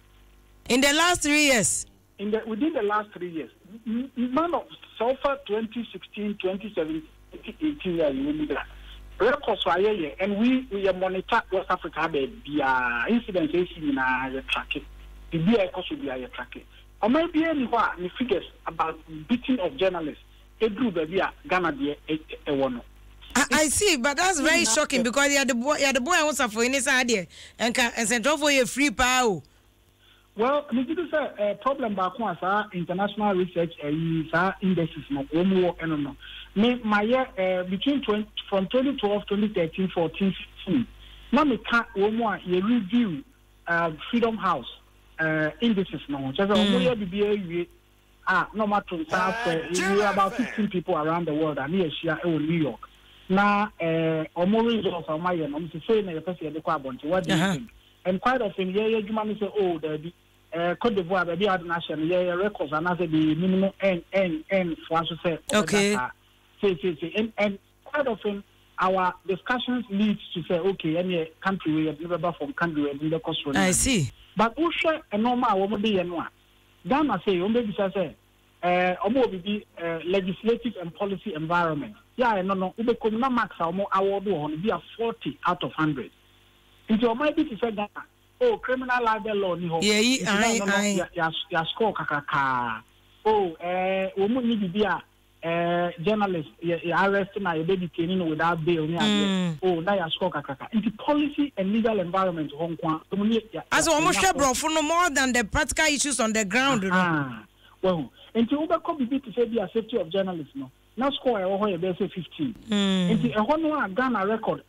In the last 3 years? Within the last 3 years, none of so far 2016, 2017, 2018 years, you will that. Records were here, and we monitor West Africa, the incidents in our tracking. The BI cost will be our tracking. Or maybe anywhere the figures about beating of journalists. A group of Ghana one. I see, but that's very shocking because you're the boy wants for any idea and send over your free power. Well, this is a problem back once international research indices no no. My year between from 2012, 2013, 14, 15. Now me can't you review Freedom House. Indices no. Just no matter we are about 15 people around the world and here in New York. Now more results of my I'm saying the person the Kwabonti. What do you think? And quite often you man say, oh, the Cote d'Ivoire baby had national records and as the minimum N for us to say okay. Say and quite often our discussions lead to say, okay, any country we have never from country we have cost. I see. But who share a normal woman be and one? Ghana say, legislative and policy environment. Yeah, no, we become no max our be a 40 out of 100. Into your mind, to say that, oh, criminal libel law, yeah, score kakaka. Oh, woman need to be a journalist, arresting a baby training without bail. Oh, now you score kakaka. Into policy and legal environment, Hong Kong. As almost no more than the practical issues on the ground. Well, until Uber could be to say the safety of journalists, no. Now score a 15. Into a one Ghana record,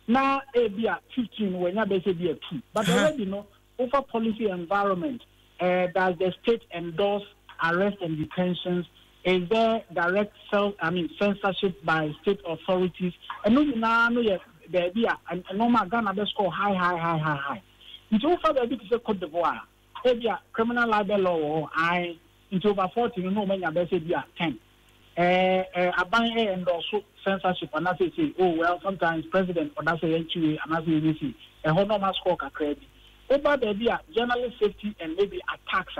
now a 15 when they say be a 2. But already know over policy environment, does the state endorse arrest and detentions? Is there direct censorship by state authorities? And no, there be a normal Ghana they score high. It's over the bit to say Cote d'Ivoire. Criminal libel law into over 40, you know, many are say be 10. A ban and also censorship, and I say, oh well, sometimes president or that's a and I say a honor score credit. Over there be a journalist safety and maybe attacks.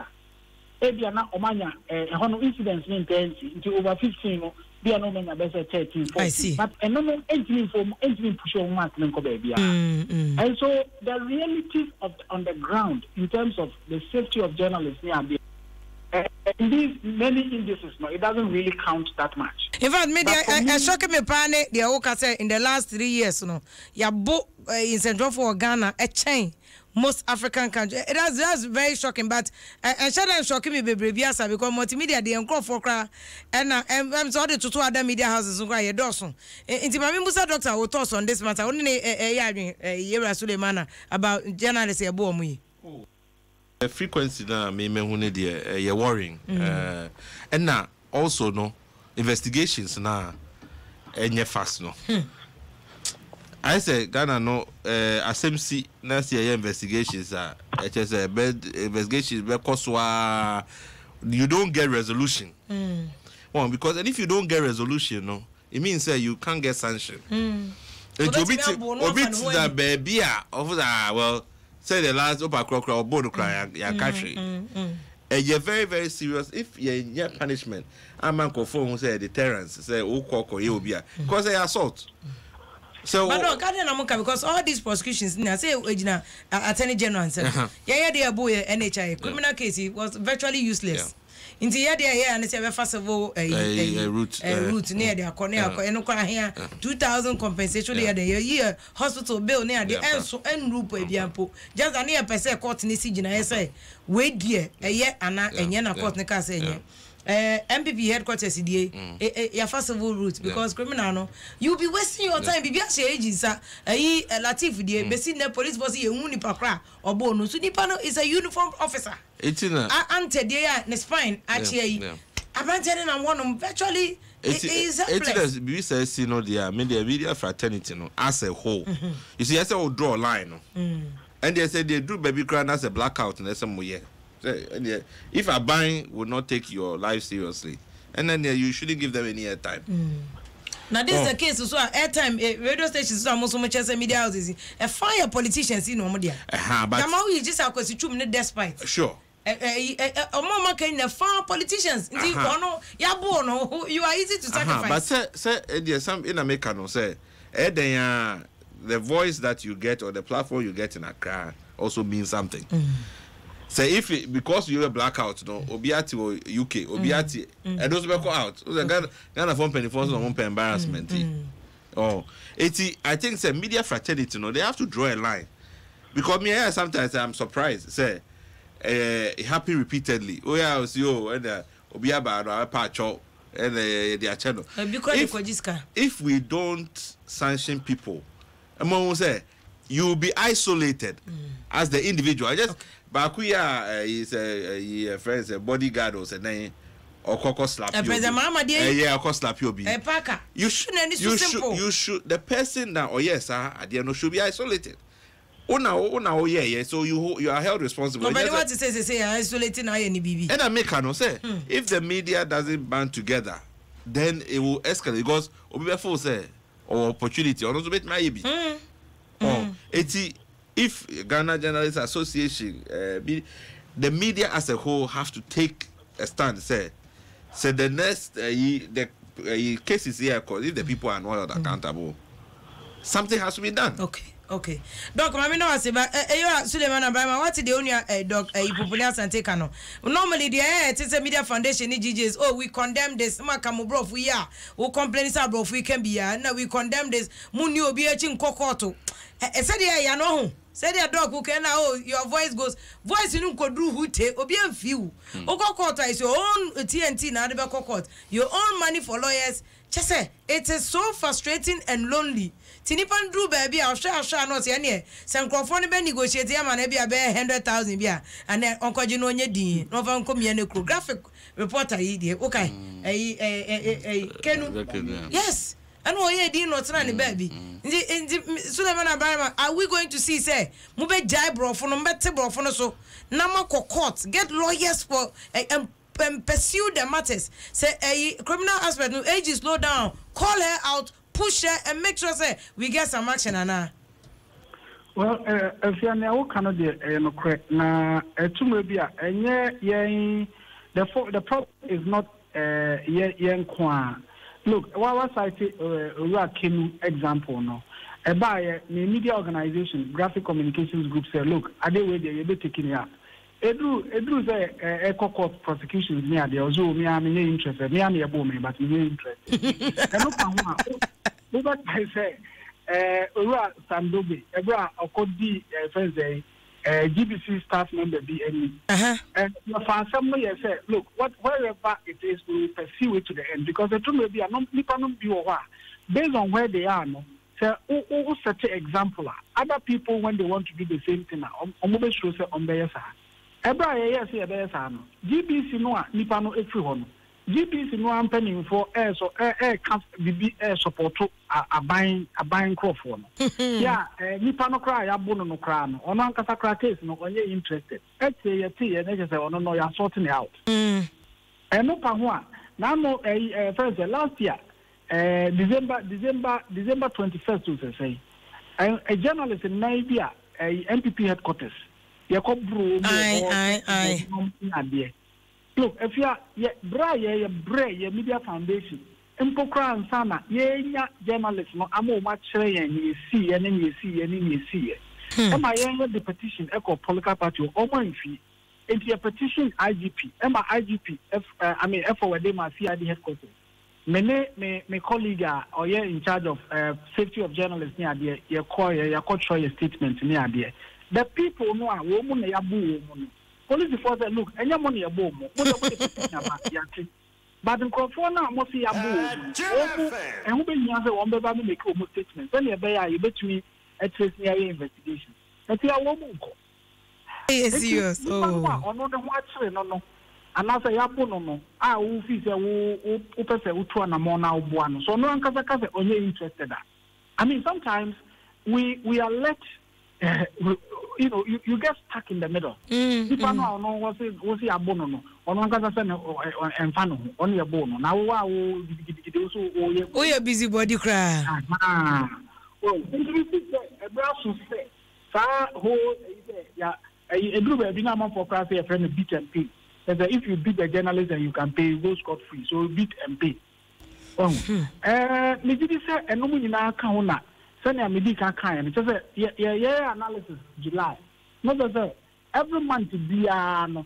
Maybe not Omania, a honor incidents in into over 15, be no man best 13 14. I see. But no entering push on mark baby. And so the realities on the ground in terms of the safety of journalists in these many indices, no, it doesn't really count that much. In fact, media shock me pane the Oka say in the last 3 years, no, ya bo in Central for Ghana a chain. Most African countries. That's very shocking, but and shouldn't shocking me baby because multimedia they encourage for cry and I'm sorry to two other media houses who cry Dawson. Into my Musa doctor will toss on this matter only Yera Suleimana about journalists a bomb. The frequency now me you're worrying. And now also no investigations now and you're fast no. I say Ghana no SMC next year investigations investigations because you don't get resolution. Well, because and if you don't get resolution, no, it means that you can't get sanction. That baby of that well say the last upper croc or board cry ya country. And you're very, very serious if you're in your punishment. I'm uncle phone say deterrence say you'll be because they assault. So, but no, because all these prosecutions, I say, Attorney General said, yeah, boy, NHI criminal case was virtually useless. In the year, and it's a first of all a route near the corner, and 2,000 compensation year hospital bill near the end group of Yampo. Just a near per se court in the siege, I say, wait, dear, a year and Yana court Nika say. MPP headquarters your first of all route because criminal no you be wasting your time be agents Latif the besi the police boss ye unipa kra obo no so nipa no is a uniformed officer ante there na spine actually abantene na one virtually is helpless be say see no there media fraternity no as a whole you see I say we draw a line no and they say they do baby cry as a blackout and some more. If a buying would not take your life seriously, and then you shouldn't give them any airtime. Now this is the case. So airtime radio stations so much as media houses. A fire politicians in Omodia. But now you just have to choose despite. Sure. Mama can the fire politicians. You are easy to sacrifice. But say there's some in America no say. The voice that you get or the platform you get in Accra also means something. Say if because you were blackout, no, Obiati or UK, Obiati, and those were out. Ghana phone penny for some embarrassment. Oh, I think say media fraternity, no, they have to draw a line. Because me sometimes I'm surprised. Say, it happen repeatedly. Oh yeah, I was you and Obiaba or Pacho and their channel. If we don't sanction people, among say you will be isolated as the individual. I just. Bakuya is a friend, a bodyguard or something, or coco slap you. Yeah, coco slap you. You should. The person that yes, should be isolated. Oh yeah. So you are held responsible. But what to say isolating any BB. And I make no say if the media doesn't band together, then it will escalate because Obi say or opportunity or not maybe. If Ghana Journalists Association, the media as a whole have to take a stand. Say the next the cases here, because if the people are not held accountable, something has to be done. Okay. Doc, I know I say, but Suleiman Abraham, what's the only doc? Pumpumni Asante kano. Normally, the it is a media foundation. DJs, oh, we condemn this. Makamu bro, we are. We complain bro, we can be here. Now we condemn this. Muni obi echin kokoto. Said ya no. Said ya dog who can now your voice goes voice you could do who take obi and few. Okokota is your own TNT na adeba kokot. Your own money for lawyers. Just say it is so frustrating and lonely. Tinipan drew baby, I'll share not any. Some crofone be negotiate ya man be 100,000 bia and then Uncle Jino Yedi, no van come here graphic reporter here. Okay. Yes. And oh yeah, did not run baby. Suleiman Abraham, are we going to see say Mube Jai bro for no better bro for no so Nama court get lawyers for pursue the matters. Say a criminal aspect no age slow down, call her out, push her and make sure say we get some action Anna. Well, if you are now Canada no correct na tumebia enye the problem is not yen kwa. Look, what I say, example, no. By the media organization, graphic communications group say, look, are they where they're taking it up? Edu say court prosecutions near the also me am interested. Me am a woman, but me interested. But I say, Sandobe, Okodi, Wednesday, GBC staff member be any. And for somebody say, look, wherever it is, we will pursue it to the end because the truth may be a non-nippon based on where they are. No, so such an example. Other people when they want to do the same thing, on show say on their side. Every year say their side. GBC no nippon no everyone. GBC no I'm penning for air so air can't be air support to a buying crowd. Yeah, nippon no cry, a bono no crown. On Ankasa cry case no when you're interested. Let's say your tea and they say, oh no, you're sorting it out. And no pahua. Now no first last year. December 21st to say a journalist in Nigeria, a MPP headquarters. Look, if you are media foundation, Impokra and Sana, journalists, no, I'm much and you see, and then you see. And my younger the petition, Echo Political Party, or my fee, into your petition IGP, and my IGP, FOD, CID headquarters. My colleague or you're in charge of safety of journalists near there, your call statement near there. The people know a woman a boo. Police before they look, and your money a boom. But in California, must see a boo. And who been younger one baby make almost statements. When you bet me at trace near investigation. That's your woman. Yes, no. And as a yabono, who feels who person who to an amona one. So no one can only interested. I mean, sometimes we are let, you get stuck in the middle. People know what's the abono, or one can say and fan only a bono. Now, oh, you're busy body cry. Well, a brass say, far whole, a group of Dinamo for class, a friend of beat and pay. If you beat the journalist and you can pay, you go scot free. So beat and pay. Maybe say a nominee in our account. Send a medical kind. It says, yeah, analysis July. Not as every month more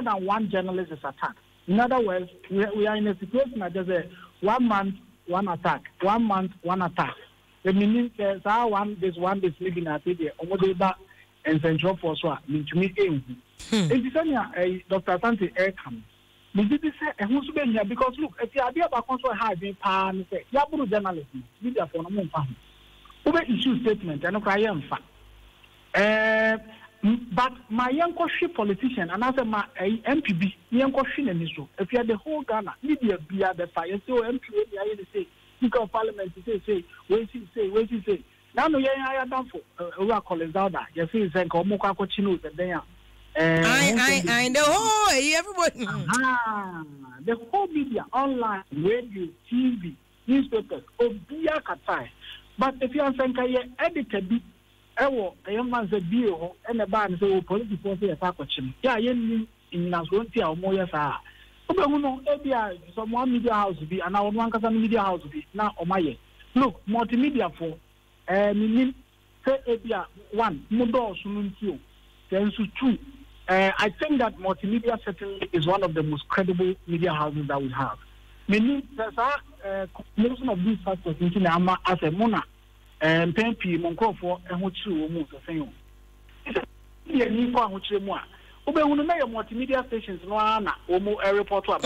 than one journalist is attacked. In other words, we are in a situation that there's 1 month, one attack. 1 month, one attack. The meaning says, there's one day sleeping at it, and Central Force, mean to me, Dr. Asante Aircam. Did you say a who's been here? Because look, if you are there about control having pan, say, Yabu journalism, media for no more fun. Over issue statement, and I am fat. But my young politician, and as my MPB, young question and issue. If you are the whole Ghana, media be at the fire, so MPB, I say, Speaker of Parliament, say, wait, say. Now, no, I am done for Collins out there. You see, saying, Komoka Cochinos, and then. I know everybody. The whole media, online, radio, TV, newspapers, Obia Katai. But if you are saying, edited, a young man's a deal, and a band say, political forces attack him. Yeah, in Nasrontia or Moyas are. Some one media house be, and our one cousin media house be now on my look, multimedia for say, one, Mudo Sununcio, then two. I think that multimedia certainly is one of the most credible media houses that we have. Meaning, there's a combination of these factors in Ama as a Mona and Pempi, Moncro, and which you move the same. It's a new one which you want. Obe multimedia stations, no, Anna, or more a report about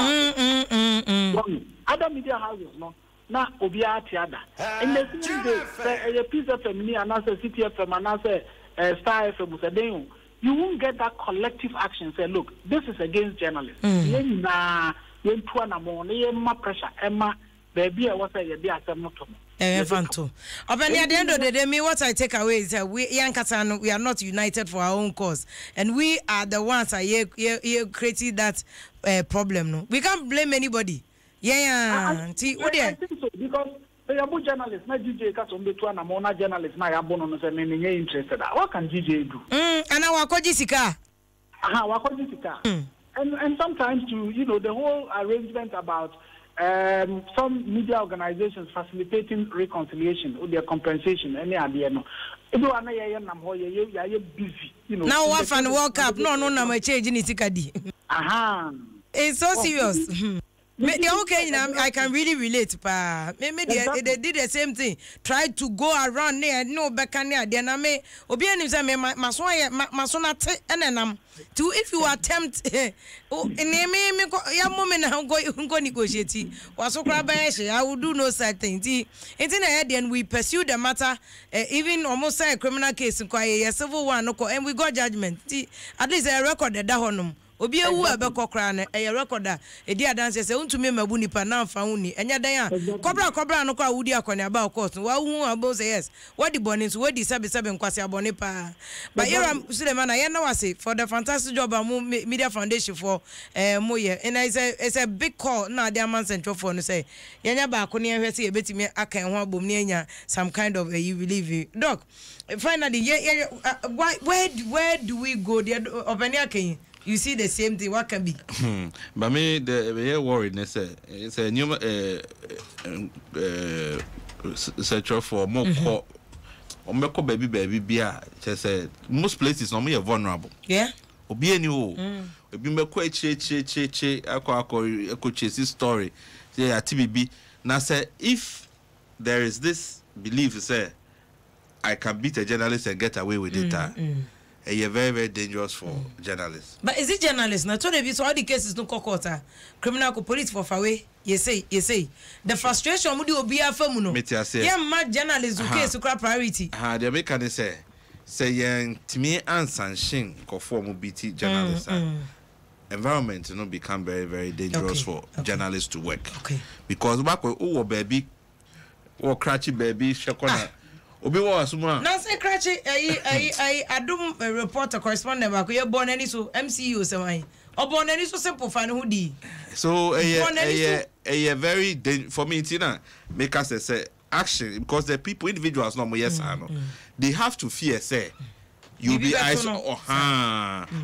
other media houses, no. Na Obia Tiada. In the same day, a piece of me, and as a city of them, and as a star FM, you won't get that collective action. Say, look, this is against journalists. Pressure, Emma, baby, I was a year, I'm not talking. At the end of the day, me what I take away is that we Yankatan, we are not united for our own cause, and we are the ones that created that problem. No, we can't blame anybody. I think so because they are journalists. Not DJ Katumbetu and Amona journalists. Now you're born on the same interested. What can DJ do? And our Kojisika. And sometimes to the whole arrangement about some media organizations facilitating reconciliation or their compensation, any idea no. Now busy, you know. Now what fan World Cup? No, my change in Itikadi. Aha. It's so serious. Okay, I can really relate, pa. Maybe they did the same thing. Tried to go around there, no back there. Then I may Obiani say masona and to if you attempt ya moment now go negotiate. Was I will do no such thing. It's in the head, and we pursue the matter, even almost a criminal case, a civil one, and we got judgment. At least I recorded that honum. Obi ewu abekokra na e recorder e dia dance say untumi mabu nipa na amfa huni enya dan a kobra no kwa wudi akone aba of course wa hu abo say yes what the bonnet so di sabe nkwase abone pa but era Suleiman ye na wase for the fantastic job am media foundation for moye and it's a big call na the man central for no say yenya ba ko ne hwe say e betimi akan ho abom ne enya some kind of you believe doc finally where do we go there of any akan. You see the same thing. What can be? But me, the worried. It's a new search for more call. Or make baby beer. Just say most places normally are vulnerable. Yeah. Obi any ho. Obi me quite che. Ako chase story. Say a TBB. Now say if there is this belief, say I can beat a journalist and get away with it. You're very, very dangerous for journalists. But is it journalists? Now, so all the cases no court, criminal police for away. You say. The frustration would be a femuno. Yeah, mad journalists who case to priority. The American say young to me and Sanshin conform BT journalists. Environment become very, very dangerous for journalists to work. Okay. Because back when baby or cratchy baby shakona. Obi wa asuma na say crache I Adom reporter correspondent ba ko ye born any so MCU say wan born any so simple fan who di so a very for me Tina make us say action because the people individuals no yes no they have to fear say you be ice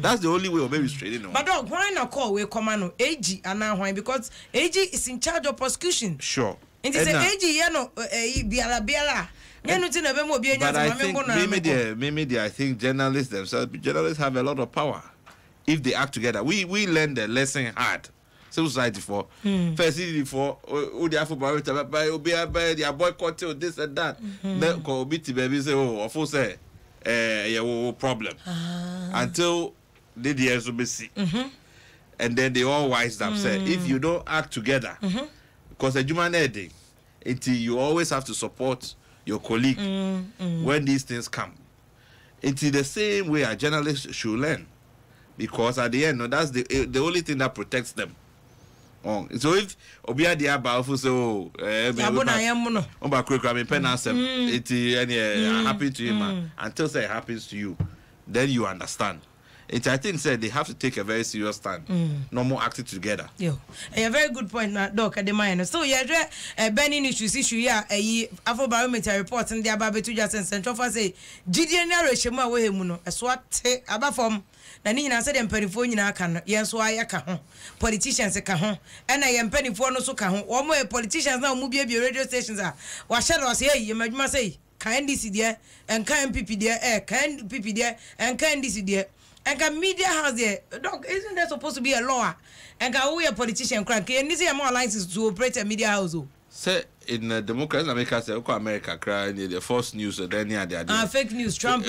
that's the only way of maybe straight no but dog why not call we command AG and why because AG is in charge of prosecution sure it is AG you know biala but I think maybe I think journalists themselves have a lot of power if they act together. We learn the lesson hard. Society for first for the Afro barometer by their boycott this and that. Then go beat baby say of course say problem until the years will be see. And then they all wise them say if you don't act together because a human heading until you always have to support your colleague when these things come. It's the same way a journalist should learn, because at the end, that's the only thing that protects them. So if Obia dia bafu so happy to him until say it happens to you, then you understand. I think said they have to take a very serious stand. No more acting together. Yo, a very good point, Doc. At the mind, so yeah, Benny issues issue yeah, Afro barometer report and the Ababetu just and Central for say Gideon Reshema we muno a swat about from. Nani said them penny na can yes why I can politicians can and I am penny for no so can one more politicians now move radio stations are what shadow say you must say kind this there and kind PP there kind PP there and kind this there. And can media house there, dog, isn't there supposed to be a law? And can we a politician crank? And this is more license to operate a media house. Say in democracy, America, say, America crying the false news, then yeah, they are fake news, Trump,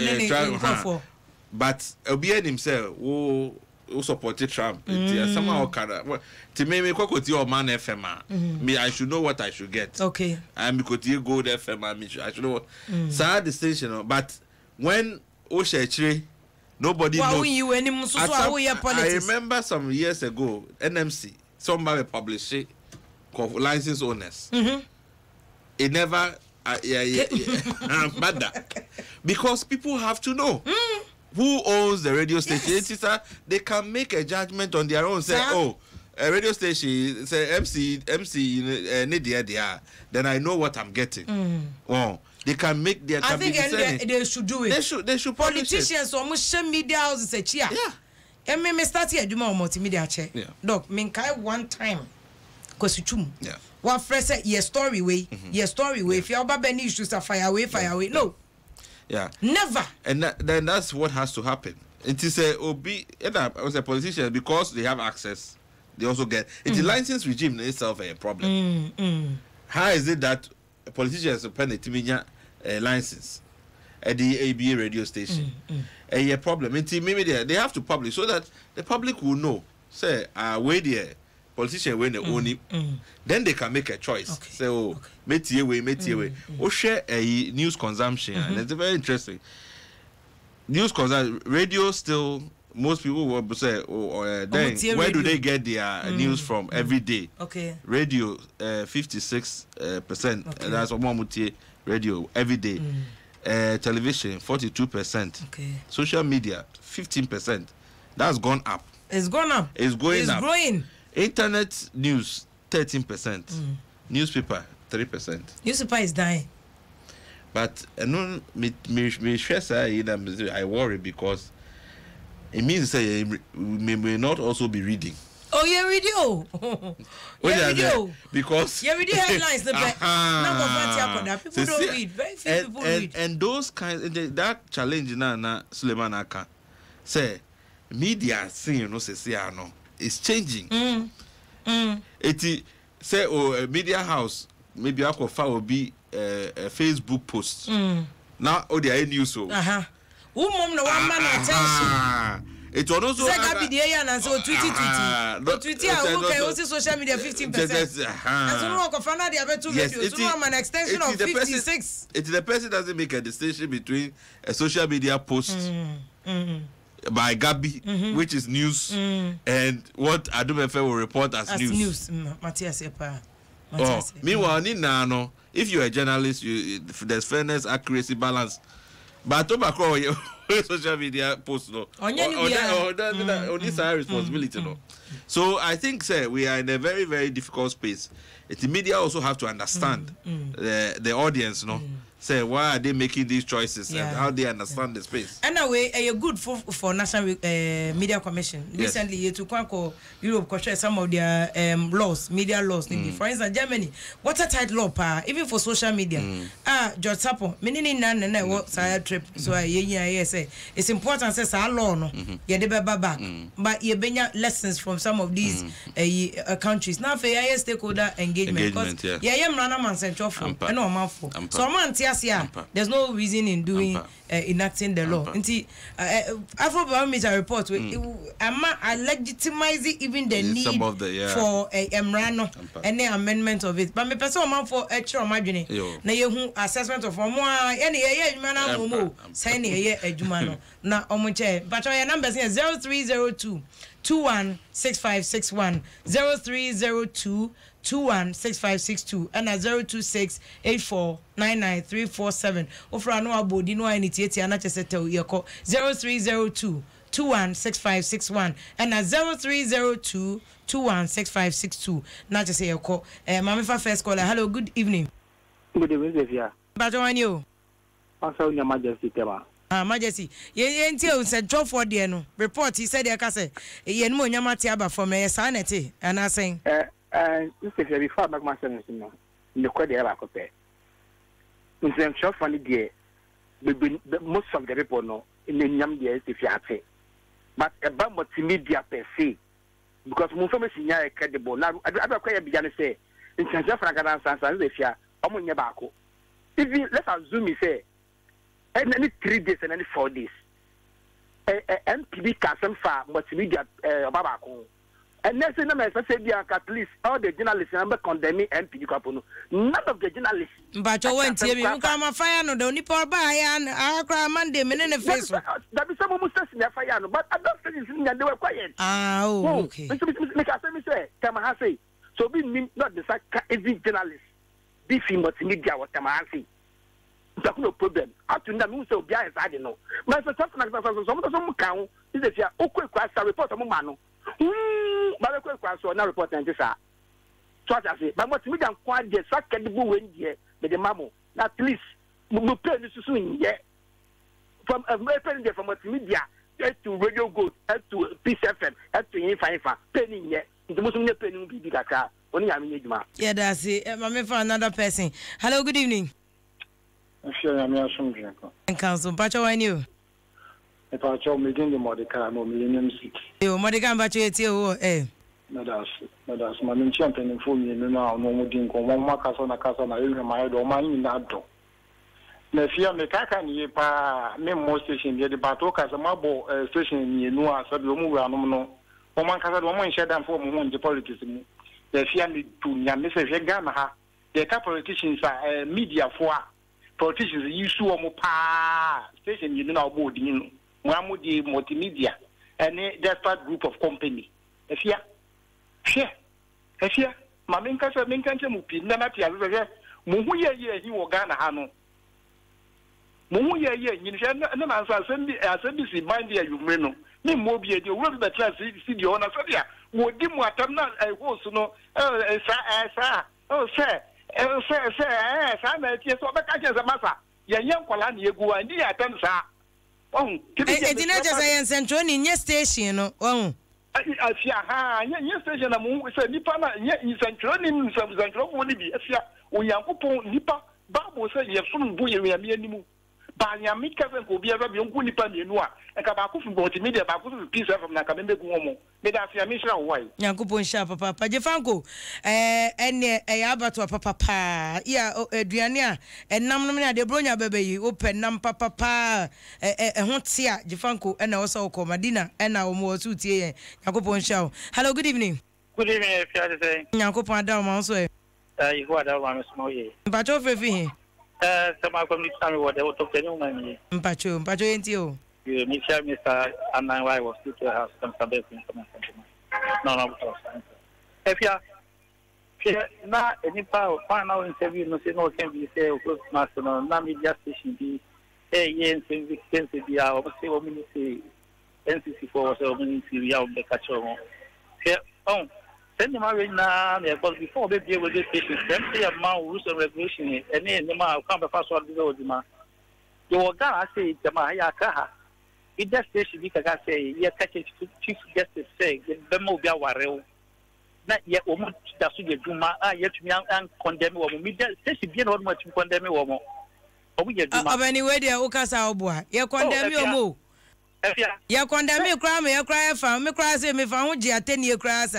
but Obian himself, who supported Trump, somehow to me, what your man FM, me, I should know what I should get. Okay. And because you go there, FM, I should know what. Sad distinction, but when Osha nobody knows. I remember some years ago, NMC, somebody published it, license owners. It never, because people have to know who owns the radio station. Yes. They can make a judgment on their own. Say, a radio station, say MC, then I know what I'm getting. They can make their. I think they should do it. They should. Politicians almost share media houses a cheer. Yeah. And me start here do more multimedia check. Yeah. Doc, me kai one time. kwasuchum yeah what fresh your story way if you oba beni issues are fire away no yeah never and then that's what has to happen. It is a obi as a politician because they have access they also get the license regime in itself a problem. How is it that politicians open a Timinya license at the ABA radio station? A problem. Maybe they have to publish so that the public will know. Say, where the politician when they own it, then they can make a choice. Okay. Say, metie way. Or share a news consumption, and it's very interesting. News consumption, radio still. Most people will say, then where do they get their news from every day? Okay. Radio, 56%. Okay. That's what radio every day. Television, 42%. Okay. Social media, 15%. That's gone up. It's gone up. It's going up. It's growing. Internet news, 13%. Newspaper, 3%. Newspaper is dying. But I worry because it means we may not also be reading. Oh, yeah, radio. Radio. Because yeah, radio headlines. People don't read. Very few people read. And those kinds, that challenge na Suleiman Aka say media saying it's changing. It say a media house maybe I could will be a Facebook post. Now the news so. Mom no one man attention. It was also Twitter also social media 15%. And so no confirm they have 2 videos. So no an extension of 56. It's the person doesn't make a distinction between a social media post by Gabi, which is news, and what Adom FM will report as news. Matthias Epa. Meanwhile, if you're a journalist, there's fairness, accuracy, balance. But tobacco social media post no. This our responsibility no. So I think we are in a very, very difficult space. The media also have to understand the audience, no. Say why are they making these choices and how they understand the space. Anyway, you're good for National Media Commission. Yes. Recently, you took Europe control some of their laws, media laws. For instance, Germany, watertight law, even for social media. George Sapo, meaning none what side trip. So I say it's important. Says our law no, back, but you bring lessons from some of these countries. Now for stakeholder engagement, because man central for and no man for. So man. There's no reason in doing enacting the law. Afrobarometer report, I legitimize even the need for a emrano and the amendment of it. But me person man for extra margin. Na you assessment of more any man send a jumano. Na omuche. But your number is 0302 216561 0302 216562 and 02684999347. Ofra no abodi no anitieti anachesete yeko 0302 216561 and 0302 216562 na chese yeko. Mama fa first caller. Hello, good evening. Good evening, Afia. Bajo you. Also your majesty tema. Majesty, ye nti Central for there no report he said say ye no nyama tiaba from sanity and I saying this is very far back my sense no the code they have copy in Central for the most of the people no in the nyam there if you have but about multimedia per se because mo information ya credible now I quite be say in Central for Ghana answer if you omunya baako if let's assume me say and any 3 days and any 4 days. MPB can for multimedia babako. And next thing I say at least all the journalists are condemning MPB couple. None of the journalists. But you went here, you come a fire no don't need power by and I cry Monday minute in the face. That is some almost in the fire, but I don't think they were quiet. Okay. Mr. Say, Tamahasi. So we not the fact every journalist be multimedia what Tamahasi. There's no problem. Up to now, so behind I don't know. But for some count is if you are okay, report a mano. But a quick question, now report and this are. So I say, but what we don't quite get such a good win here, the mammo. At least we pay this soon yet. From a penny from multimedia to Radio Good, to Peace FM, to Infa, penny yet. The Muslim penny will be bigger car. Only I mean, Juma. Yeah, that's it. Mama for another person. Hello, good evening. And council, Pacho, I knew. If I told me, didn't Mordecai, no millennium seat. You, Mordecai, but you, eh? That's my champion for me now. No more didn't go 1 markers on a castle. I even my domain in that door. Nefia me kaka ni pa me mo station ye de bato ka se mabo station ni nu a so de mu wa no o man ka se de mo nche dan for mo nje politics mu nefia me tu nya me se hwe Ghana ha the politicians are media for politicians use o mo pa station ni na obo di no mo amu di multimedia any desperate group of company nefia ma me nka se me nka mu pi na na tia se mo hu ye hi wo Ghana ha no Mumu ye you know, I see mind there you know. Me mobile, you will the class see the owner. So, yeah, would dim what I'm not a horse, no, sir, I'm a tear so back as a master. Young Colani, you go and the attempts are. Oh, it's not just I am central in your station, oh. I see, yes, station, a moon, said Nipana, yet in central in some central would be a fear. We are upon Nipa, Babu said, you have soon boy, we are me. Banya mika se ko bia ba bi onku nipa mienu a e ka ba ko fu multimedia ba ko fu piece from na ka membe ku omo me da afia mi hira wai Yakupon sha papa pa jefanko ene abato papa ya aduane a enam no na de bronya bebe yi open nam papa pa ho tia jefanko ena wo so ko madina ena wo mo su tie yen Yakupon sha. Hello, good evening. Good evening, Afia say. Yakupon Adom ma so you go Adom ma small ye. Mpacho fefi Sama community family what they will talk to you man. Mpacho enti o. You me share Mr. Annan why was to the house some best no. Afia na any power final interview no say no can be say of master no na media station be yen sense be our say o mini say NCC for so mini see ya be catch on. Send them away now because before they deal with this issue, them say a man rules and regulation and then the man come before so the man. You will gonna say the man yaka. It just station because I say you catch it chief justice say the mo be warel. Not yet almost that's you do my yet me and condemn woman. Me just be not much condemn woman. Anyway, they are Okasa Obua. You condemn you mo. You condemn me, cry me, you cry for me, cry say me for 10 year crass.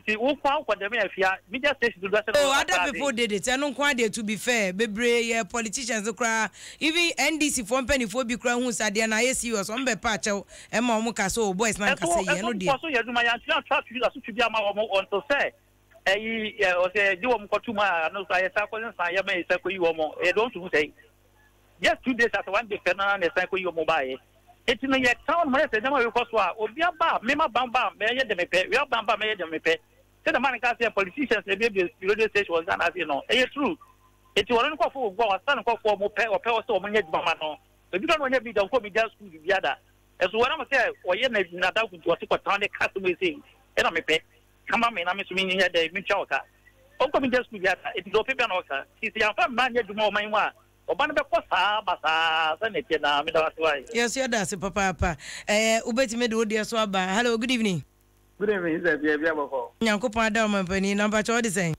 It will come for the Afia. Me just say to that. Oh, other people did it. I don't quite to be fair. Bebre politicians cry. Even NDC for penny for be crying who said the NIC or some be patch out and Mamuka so boys man can say no dear. So you do my answer to you to be a on to say. Or say, do one for 2 months. No, I may say you more. I don't say. Yes, 2 days after 1 day, and say you mobile. It's in the town, my never because or be a bar, Mema Bamba, Mayor de Mepe, we are Bamba, Mayor de Mepe. Said the man can say politicians, the baby, radio station was done as you know. It's true. It's one call for go, a son call for more pay or pay or so many Bamano. If you don't want to be done for me, just to the other. As what I'm saying, or you may not out to a town, the customer saying, and I'm a pay. Come on, I'm assuming that they meet Chalka. Oh, come just to the other. It's no paper. He's the man yet to more my one. Yes, you're that's papa. Ubeti me do dear swaba. Hello, good evening. Good evening, Yakupon Adom penny number 2 the same.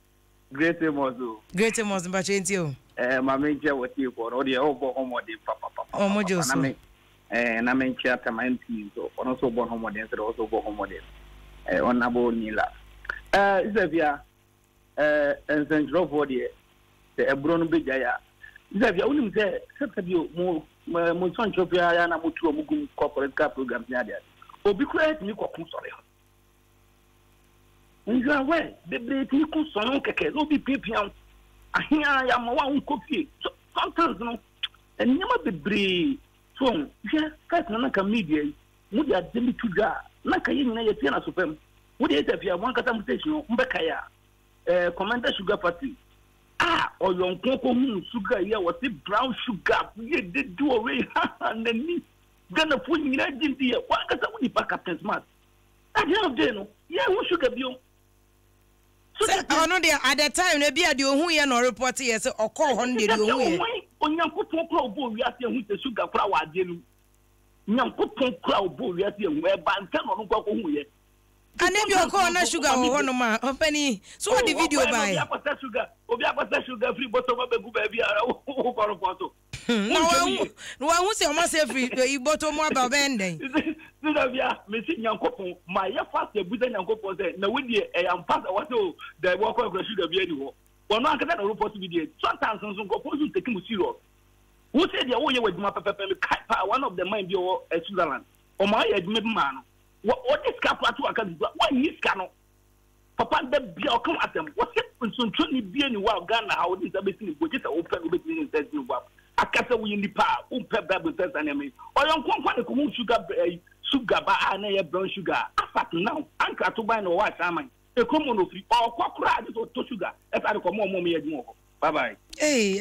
Great Mozo. Great Mozo Bachetio. My major what you for the over home papa. Oh, Mojo. And I mean, chatter my MP, so also born home and also go home on Abo Nila. Zavia and Central Body, the Ebron Bigaya. Zavia only say, you more son Chopia and Amutu Mugu corporate car program. Or be quiet, you call sorry. You are aware, the British son no be pipian. I am one cookie. Sometimes, no, and never be brave. So, yes, cat Naka media, Mudia Demi Tuja, Naka in a Tiana Supem. Would it appear one catamtation, Mbekaya, Commander Sugar Party? Or your cocoa sugar, yeah, was it brown sugar? You did do away, and then me. Gonna put me right in the one catamony back up and smart. I don't know, yeah, who sugar be? So, oh no, there at that time, maybe I do who you know report yes or call 100 on your put boy, we are with the sugar flower, dear. Young put crowd boy, we are where Bantam or go. Anabi oko na sugar ho no ma opani so what the video by obi akota sugar free bottle ma begu ba bia o koro photo no wa hu se o ma se free e bottle mo aba benden sida bia me si nyankopon ma ye fast e buda nyankopon say na we die e am fast what o the work of sugar bia ni ho wono akata na report video sometimes so go pose take mu serious who say dia wo ye waduma pepepe one of the mind bi o Switzerland o ma ye aduma bi ma no what this cap at work what is cano papa the be or come at them what so truly be anywhere Ghana how this everything go just open in says no I can't we in the power bible says enemy or yon come sugar ba na brown sugar after now anka to buy no what am e come on free or kwakura to sugar if I come on me bye bye. Hey,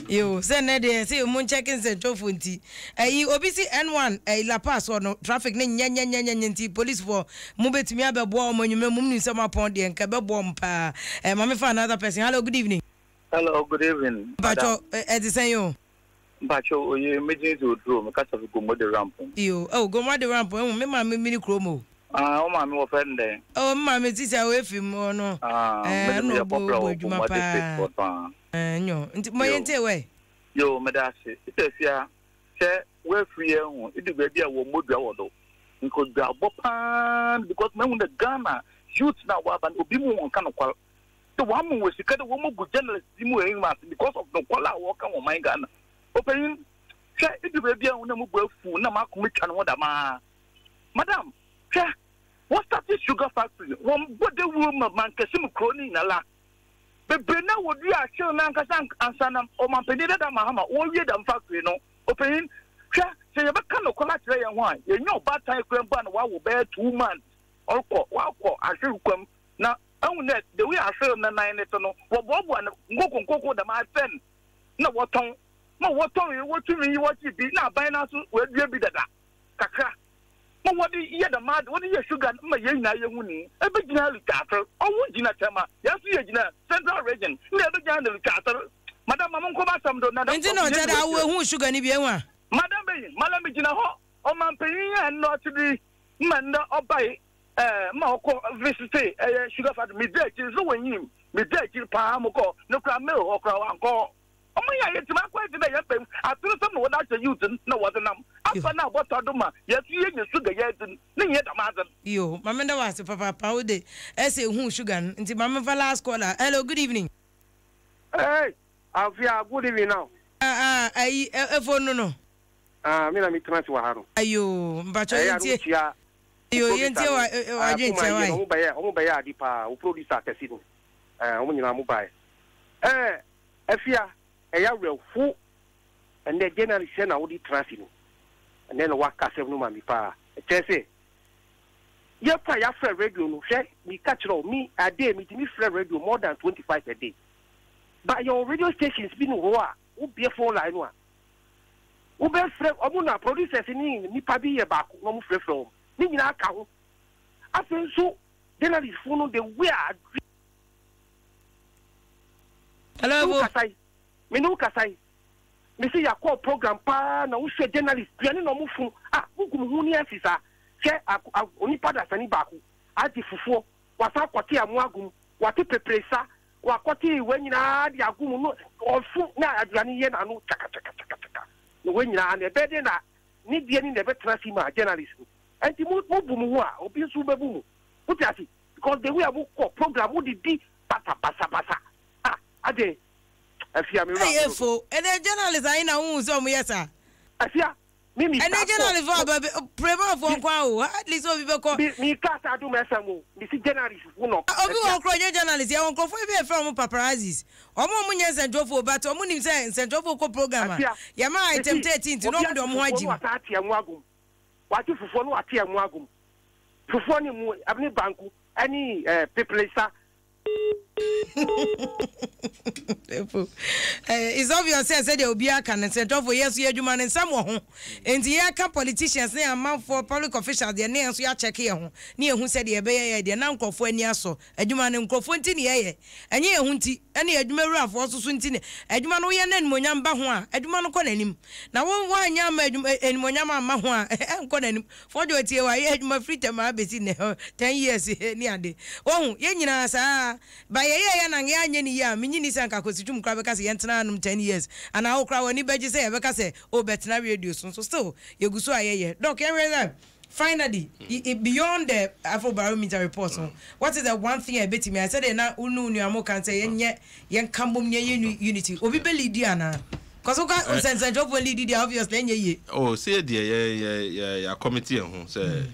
yo, send there. See, you checking Central Funti. You obviously N1, La Paz or no traffic. Nyanyanyanyanyanyanti police for move to me about bomb when you move some upon the and Cabba bomb. Mammy for another person. Hello, good evening. Hello, good evening. Bacho, at the same Bacho, you imagine to draw because of go the ramp. You, oh, go the ramp. Remember me, mini chromo. Mammy, offend. Oh, mammy, this away from no. No, popular with my pa. No, my way. Yo, Madassi, it is here. Say, we're free. It is baby. I will move the order. Because they are bopan. Because when the Ghana shoots now, and Obimu on Kanokwa. The woman was the kind of woman good journalist because of the Kuala walking on my Ghana. Opening, say, it is baby. I will move well full. No, Mark, and what am I? Madam. What started sugar factory? One what the woman man Kasim Crony Nala. But Brena would be a show Nankasan and Sanam or Mampenida Mahama, all year than factory, no. Opening, say, you have a kind of collateral and wine. You know, bad time grandpa will bear 2 months. Or I should come now. Oh, net the way I show the 9 eternal. What one go the my friend. No, what tongue? No, what tongue you want to me? What you be now by now? Where you be that? Kaka. No, what do you the mad? What do you sugar? My young Nayuni, a big general cattle, or would you not tell me? Yes, you know, Central Region, never general cattle. Madame Mamma, some don't know. And you know that I will who sugar any one. Madame Jina, or Mampany, and not to be Manda or by Marco visit sugar fat, me dead is when you, me dead you, Pamoko, no crab mill or crow. Oh my! It's my question. I feel something without the youth. No, what the name? After now, what Adom? Yes, you sugar yet. Yet a mother. You, Mamma was Papa Paude. I say who sugar. Until Mamma last caller. Hello, good evening. Hey, Afia, good evening now. I phone no. Me na me transfer haro. Ayo, but you yenti o agent why? Omo buy adipa, o producer kesi no. Omo nyina mo buy. Afia eya refu and the journalist na wo di trust no and then wa kasem no ma mi pa say ya pa ya free radio no hwe mi catch me a day me free radio more than 25 a day but your radio stations be no ho a wo be phone line no a wo be free omo na producers ni pa bi ye ba ko no mo free from ni nyina ka ho afen so journalist phone no the way hello me no kasai me say ya call program pa na wo hwe journalist piano no mo fun bukum hu ni afisa che oni pada sani ba ko ati fufuo wasa kwoti amuagum wati pepresa wakoti wenyina di agum no ofu na aduane ye na no chaka no wenyina na be de na ni die ni na be trasi ma journalist anti mo bumu hu a obi su be bumu uti ati because the way abu call program wo di pasa ade Afia me hey efo and the journalist I na hu so mo yesa Afia mimi and the journalist for prema for kwa o at least obi be ko mi kasa do mesamo mi si journalist wo no obi won kro journalist ya won kro fo be from paparazzis omo mo nya sendrofo but omo nim say sendrofo ko program ya ma item 13 no mo do mo hagim wati amuagum wati fufo no wati amuagum fufo ni mu abni banku ani peplesa It's obvious said there will be a can set off for yes, you man and someone. And the Yaka politicians near amount for public officials, their names we are checking near who said the Abay, the Nanko for Niaso, a Juman and Cofontini, and ye hunti, any Admira for Suntini, Edman Oyan Monyam Bahua, Edman Conenim. Now one yam and Monyama Mahua, and Conenim, for the tea, I had my free time, I've been 10 years near the. Oh, Yenina, sir, by a year and Yan, Mini Sanka, Costume Crabacas, Yantanum 10 years, and I'll cry when anybody say, Becase, oh, Betna radio, so still, you go so I Doc, finally, beyond the Afrobarometer report, what is the one thing I bet me? I said, now, Unu, can say, and yet, young Cambum unity, or we believe Diana. Because we got sense and job only the obvious then oh, say, dear, committee, say,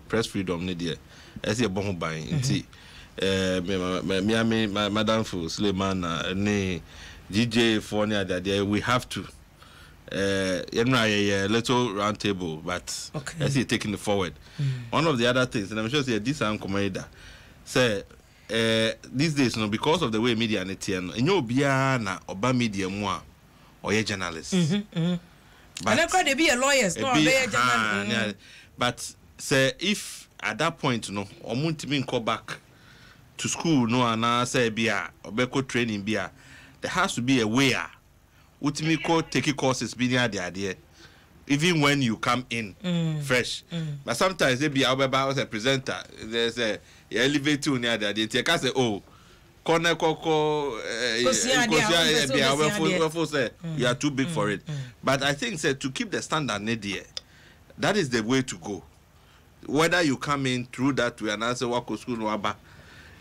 press freedom, dear, as a bomb buying, indeed. My Madam Fu Suleiman, ne DJ for that we have to. A little round table, but as he taking it forward. One of the other things, and I'm sure this commander say these days, because of the way media and you be na oba media more or a journalist. But I quite be a lawyer, no a journalist. But say if at that point, or Muntimin call back to school, no, and I say beer or beko training beer, there has to be a way. Ultimately, take courses being the idea, even when you come in fresh. But sometimes they be about a presenter. There's a elevator near the idea. Take us oh, corner coco, you are too big for it. But I think to keep the standard near, that is the way to go. Whether you come in through that way and answer what school no about,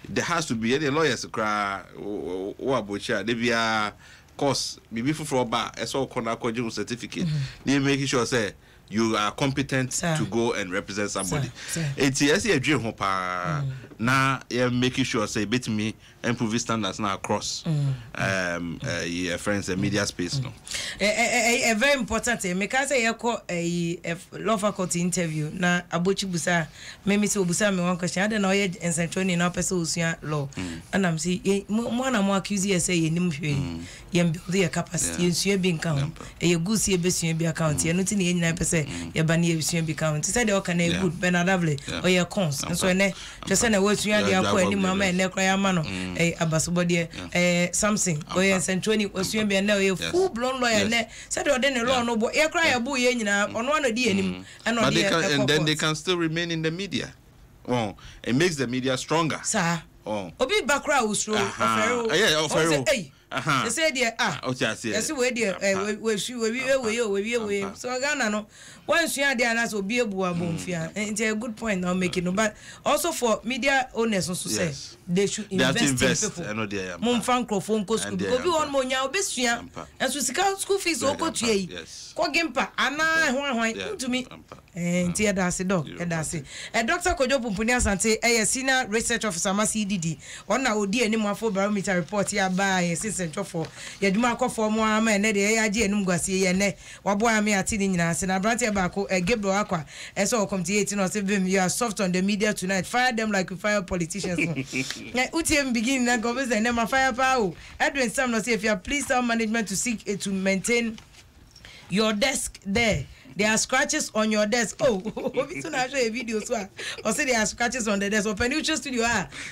there has to be any lawyers cry or about they be a course maybe for bar as all corner certificate. They making sure say you are competent to go and represent somebody. It's a dream hopa now making sure say bet me improve standards now across friends and media space no. A very important because I call a law faculty interview na abochi busa me say busa me one question I don't know and central na person law and I'm say mo na mo accuse say nim hwe ye build your capacity you be account e good see be sua be account ye no tin ye nyina pese ye ba na ye sua be account say the can good benadavle or your cons so ne just na we sua dey akọ ani mama e ne kra ya ma no abasobode something or ye central ni sua be na ye full blown lawyer ne said the ordinary law no but ye cry abu ye nyina ono no di anim and then they can still remain in the media. Oh, it makes the media stronger. Sir. Oh. Obi bakra usro ofero. Yeah, ofero. They say there yes we there we so Ghana no once you are there na so be ebu abomfia. It's a good point now making no but also for media owners also say they should invest in people. Mum fan microphone ko school because we want mo nya obesua and so school fees o ko tue ko gempa ana hwan to me ntia da se dog da se Dr. Kojo Pumpumni Asante senior research officer ma CDD ona odi anim Afrobarometer report ya ba central for yaduma akofo mo ama ne de ya age enum gwase ye ne wabo ame ati ni nyina se na brante ba ko Gabriel akwa so come to 18 or say you are soft on the media tonight fire them like we fire politicians na utm begin na go be na fire power Edwin Sam no say if you are please our management to seek to maintain your desk there. There are scratches on your desk. Oh, we soon show a video so or say there are scratches on the desk. Open new studio.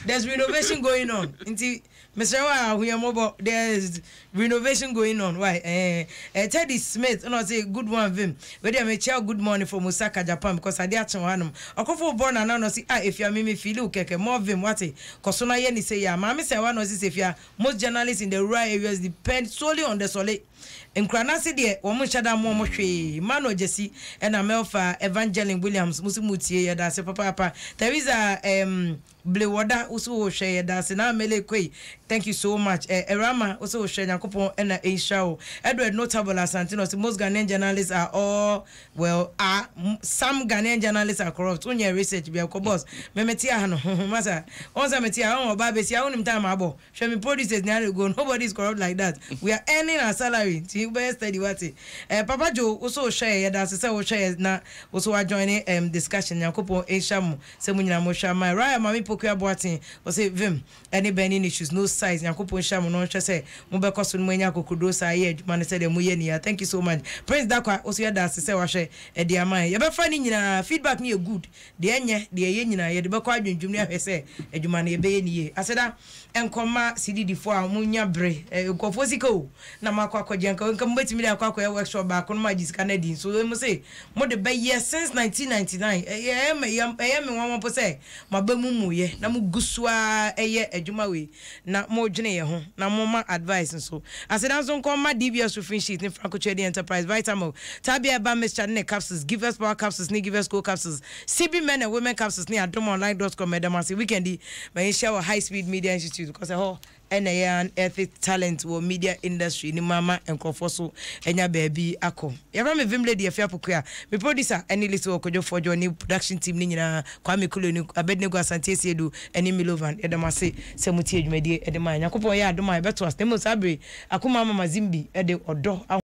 There's renovation going on. Inti Mr. Wa we are mobile. There's renovation going on. Why? Teddy Smith, no say good one vim. Where they may share good morning from Osaka, Japan because I did one. Okofo born and no see if you are me feel okay more vim what it cause na ye ni say ya mama say one no see if you are most journalists in the rural areas depend solely on the solid. Nkranase de omo chada mo hwe mano jesi and amelfa Evangeline Williams musimutie ya da se papa there is a Blewoda also share that na mele kwei thank you so much Erama also share Yakopon and Aisha Edward notable Asante so most Ghanaian journalists are all some Ghanaian journalists are corrupt on your research be boss memetia hano masa onza metia on oba besia onim time abo show me producers na go nobody is corrupt like that we are earning our salary to be steady what Papa Joe also share that say share na also join discussion Yakopon Aisha mu se munyina mo shama Raya mami Pokuaa Boatin o say vim any burning issues no size Yakupon Sham no say Mobeko so mwenya kokodosa ye adwuma say dem ye nia. Thank you so much. Prince Dakwa also ya dance say wahwe e de ama ye be fa ni nyina feedback ni good de enye de ye nyina ye de be kwa adwundwum ni ahwe say adwuma na ye be ye ni ye aseda enkoma CDD4 a munya bre nkofo siko na makwa akwajenka nka mbetimi de akwa ya workshop ba ko no majisika na din so mo say mo de be year since 1999 eh me won po say mabamu mu ye na mo gusua eye adwuma we na mo dwene ye ho na mo ma advice so aseda so nkoma DBS roofing sheet ni Franco Trading Enterprise Vitamin Tabia ba Mr. Ne capsules give us power capsules ni give us go capsules CB men and women capsules ni adomonline.com medamasi weekend may share our high speed media institute because and ethic talent wo media industry ni mama enkofoso enya baby ako yaba me vim lady Afia Pokuaa me producer any little Kojo Fojo ni production team ni nyina Kwame Kulo ni Abednego Asante Siedu eni Milovan edamase semuti edwumadi edema yakopon ya adoma beto as temo sabre akoma mama Zimbi ede odo